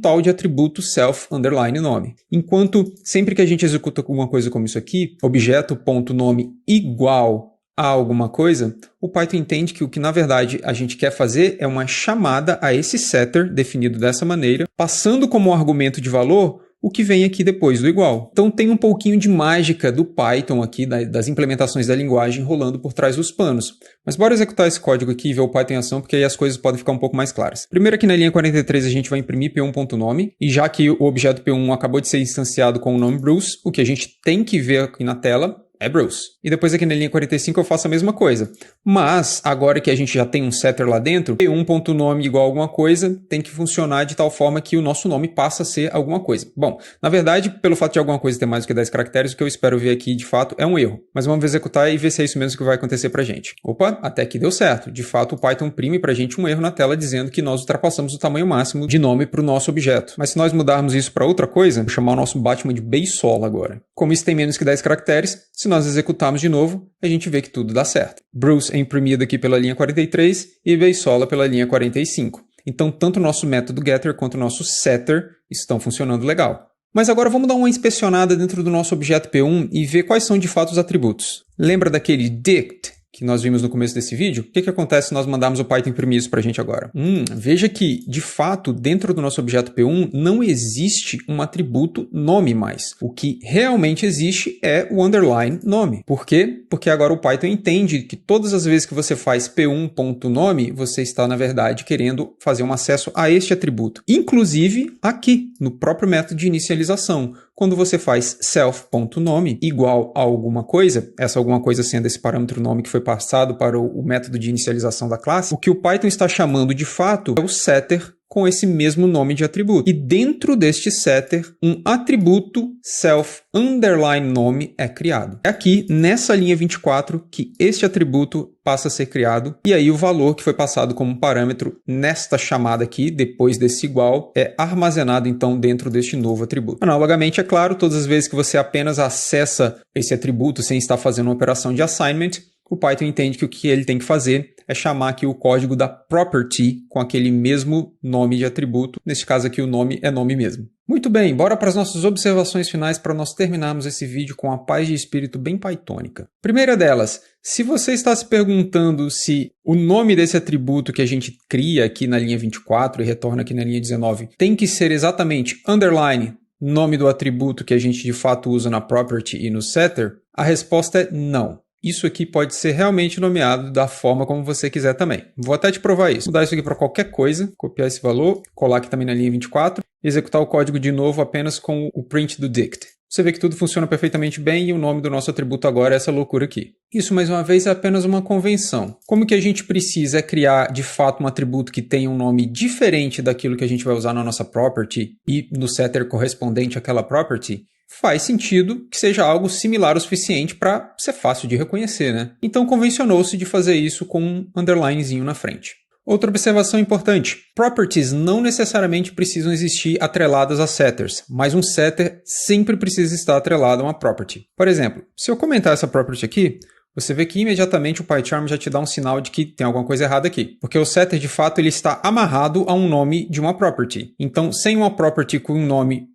tal de atributo self underline nome. Enquanto sempre que a gente executa alguma coisa como isso aqui, objeto.nome igual a alguma coisa, o Python entende que o que na verdade a gente quer fazer é uma chamada a esse setter definido dessa maneira, passando como argumento de valor o que vem aqui depois do igual. Então tem um pouquinho de mágica do Python aqui, das implementações da linguagem rolando por trás dos panos. Mas bora executar esse código aqui e ver o Python em ação, porque aí as coisas podem ficar um pouco mais claras. Primeiro aqui na linha 43 a gente vai imprimir p1.nome, e já que o objeto p1 acabou de ser instanciado com o nome Bruce, o que a gente tem que ver aqui na tela é Bruce. E depois aqui na linha 45 eu faço a mesma coisa. Mas, agora que a gente já tem um setter lá dentro, p1.nome igual a alguma coisa tem que funcionar de tal forma que o nosso nome passa a ser alguma coisa. Bom, na verdade, pelo fato de alguma coisa ter mais do que 10 caracteres, o que eu espero ver aqui de fato é um erro. Mas vamos executar e ver se é isso mesmo que vai acontecer pra gente. Opa, até que deu certo. De fato, o Python imprime pra gente um erro na tela dizendo que nós ultrapassamos o tamanho máximo de nome para o nosso objeto. Mas se nós mudarmos isso para outra coisa, vou chamar o nosso Batman de Beisola agora. Como isso tem menos que 10 caracteres, se nós executarmos de novo, a gente vê que tudo dá certo. Bruce é imprimido aqui pela linha 43 e Beisola pela linha 45. Então, tanto o nosso método getter quanto o nosso setter estão funcionando legal. Mas agora vamos dar uma inspecionada dentro do nosso objeto P1 e ver quais são de fato os atributos. Lembra daquele dict que nós vimos no começo desse vídeo? O que acontece se nós mandarmos o Python imprimir isso para a gente agora? Veja que, de fato, dentro do nosso objeto P1 não existe um atributo nome mais. O que realmente existe é o underline nome. Por quê? Porque agora o Python entende que todas as vezes que você faz p1.nome, você está, na verdade, querendo fazer um acesso a este atributo. Inclusive aqui, no próprio método de inicialização. Quando você faz self.nome igual a alguma coisa, essa alguma coisa sendo esse parâmetro nome que foi passado para o método de inicialização da classe, o que o Python está chamando de fato é o setter com esse mesmo nome de atributo. E dentro deste setter, um atributo self underline nome é criado. É aqui, nessa linha 24, que este atributo passa a ser criado, e aí o valor que foi passado como parâmetro nesta chamada aqui, depois desse igual, é armazenado então dentro deste novo atributo. Analogamente, é claro, todas as vezes que você apenas acessa esse atributo sem estar fazendo uma operação de assignment, o Python entende que o que ele tem que fazer é chamar aqui o código da property com aquele mesmo nome de atributo. Neste caso aqui o nome é nome mesmo. Muito bem, bora para as nossas observações finais para nós terminarmos esse vídeo com a paz de espírito bem pythônica. Primeira delas, se você está se perguntando se o nome desse atributo que a gente cria aqui na linha 24 e retorna aqui na linha 19 tem que ser exatamente underline nome do atributo que a gente de fato usa na property e no setter, a resposta é não. Isso aqui pode ser realmente nomeado da forma como você quiser também. Vou até te provar isso. Mudar isso aqui para qualquer coisa, copiar esse valor, colar aqui também na linha 24, executar o código de novo apenas com o print do dict. Você vê que tudo funciona perfeitamente bem e o nome do nosso atributo agora é essa loucura aqui. Isso, mais uma vez, é apenas uma convenção. Como que a gente precisa criar, de fato, um atributo que tenha um nome diferente daquilo que a gente vai usar na nossa property e no setter correspondente àquela property? Faz sentido que seja algo similar o suficiente para ser fácil de reconhecer, né? Então convencionou-se de fazer isso com um underlinezinho na frente. Outra observação importante, properties não necessariamente precisam existir atreladas a setters, mas um setter sempre precisa estar atrelado a uma property. Por exemplo, se eu comentar essa property aqui, você vê que imediatamente o PyCharm já te dá um sinal de que tem alguma coisa errada aqui. Porque o setter, de fato, ele está amarrado a um nome de uma property. Então, sem uma property com um nome,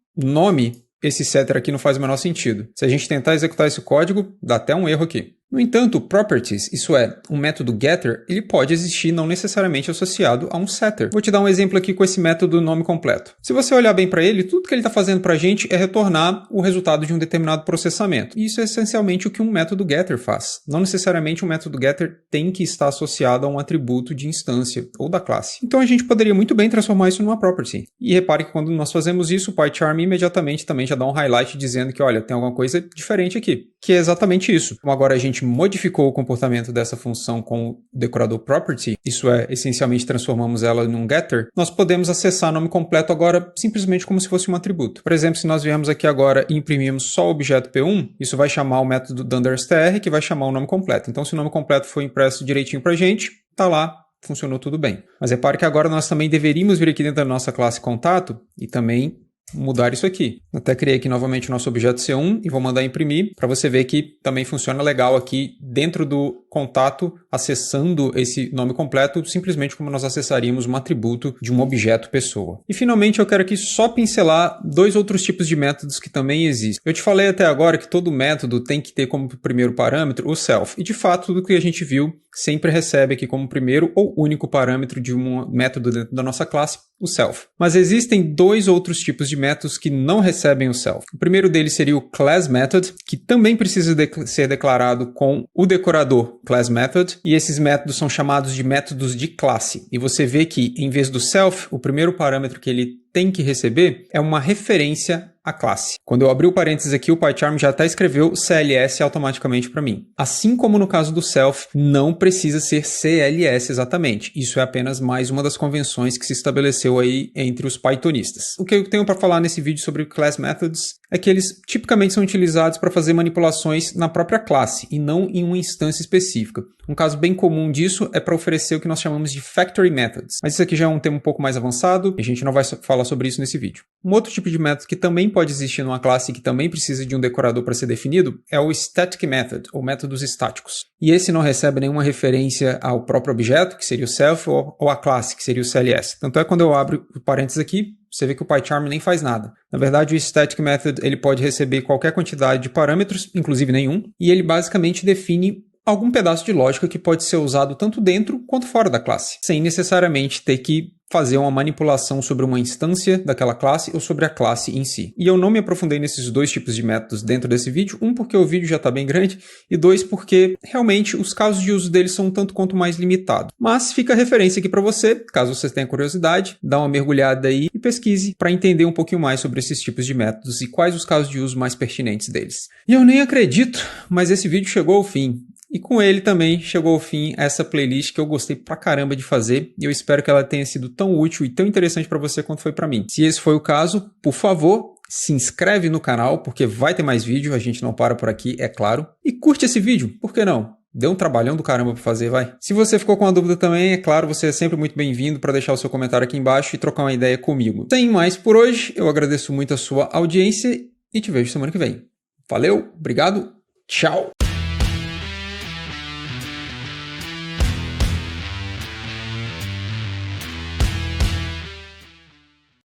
esse setter aqui não faz o menor sentido. Se a gente tentar executar esse código, dá até um erro aqui. No entanto, properties, isso é, um método getter, ele pode existir não necessariamente associado a um setter. Vou te dar um exemplo aqui com esse método nome completo. Se você olhar bem para ele, tudo que ele está fazendo para a gente é retornar o resultado de um determinado processamento. E isso é essencialmente o que um método getter faz. Não necessariamente um método getter tem que estar associado a um atributo de instância ou da classe. Então a gente poderia muito bem transformar isso numa property. E repare que quando nós fazemos isso, o PyCharm imediatamente também já dá um highlight dizendo que, olha, tem alguma coisa diferente aqui. Que é exatamente isso. Como agora a gente gente modificou o comportamento dessa função com o decorador property, isso é, essencialmente transformamos ela em um getter, nós podemos acessar o nome completo agora simplesmente como se fosse um atributo. Por exemplo, se nós viemos aqui agora e imprimirmos só o objeto P1, isso vai chamar o método dunderstr, que vai chamar o nome completo. Então, se o nome completo foi impresso direitinho pra gente, tá lá, funcionou tudo bem. Mas repare que agora nós também deveríamos vir aqui dentro da nossa classe contato e também mudar isso aqui. Até criei aqui novamente o nosso objeto C1 e vou mandar imprimir para você ver que também funciona legal aqui dentro do contato, acessando esse nome completo, simplesmente como nós acessaríamos um atributo de um objeto pessoa. E finalmente eu quero aqui só pincelar dois outros tipos de métodos que também existem. Eu te falei até agora que todo método tem que ter como primeiro parâmetro o self, e de fato tudo que a gente viu sempre recebe aqui como primeiro ou único parâmetro de um método dentro da nossa classe, o self. Mas existem dois outros tipos de métodos que não recebem o self. O primeiro deles seria o class method, que também precisa ser declarado com o decorador class method, e esses métodos são chamados de métodos de classe. E você vê que, em vez do self, o primeiro parâmetro que ele tem que receber é uma referência à classe. Quando eu abri o parênteses aqui, o PyCharm já até escreveu CLS automaticamente para mim. Assim como no caso do self, não precisa ser CLS exatamente. Isso é apenas mais uma das convenções que se estabeleceu aí entre os Pythonistas. O que eu tenho para falar nesse vídeo sobre Class Methods é que eles tipicamente são utilizados para fazer manipulações na própria classe e não em uma instância específica. Um caso bem comum disso é para oferecer o que nós chamamos de Factory Methods. Mas isso aqui já é um tema um pouco mais avançado e a gente não vai falar sobre isso nesse vídeo. Um outro tipo de método que também pode existir numa classe e que também precisa de um decorador para ser definido é o Static Method, ou métodos estáticos. E esse não recebe nenhuma referência ao próprio objeto, que seria o self, ou à classe, que seria o CLS. Tanto é quando eu abro o parênteses aqui, você vê que o PyCharm nem faz nada. Na verdade, o Static Method ele pode receber qualquer quantidade de parâmetros, inclusive nenhum, e ele basicamente define algum pedaço de lógica que pode ser usado tanto dentro quanto fora da classe, sem necessariamente ter que fazer uma manipulação sobre uma instância daquela classe ou sobre a classe em si. E eu não me aprofundei nesses dois tipos de métodos dentro desse vídeo, um porque o vídeo já está bem grande e dois porque realmente os casos de uso deles são um tanto quanto mais limitados. Mas fica a referência aqui para você, caso você tenha curiosidade, dá uma mergulhada aí e pesquise para entender um pouquinho mais sobre esses tipos de métodos e quais os casos de uso mais pertinentes deles. E eu nem acredito, mas esse vídeo chegou ao fim. E com ele também chegou ao fim essa playlist que eu gostei pra caramba de fazer e eu espero que ela tenha sido tão útil e tão interessante para você quanto foi para mim. Se esse foi o caso, por favor, se inscreve no canal porque vai ter mais vídeo, a gente não para por aqui, é claro. E curte esse vídeo, por que não? Deu um trabalhão do caramba para fazer, vai. Se você ficou com uma dúvida também, é claro, você é sempre muito bem-vindo para deixar o seu comentário aqui embaixo e trocar uma ideia comigo. Sem mais por hoje, eu agradeço muito a sua audiência e te vejo semana que vem. Valeu, obrigado, tchau!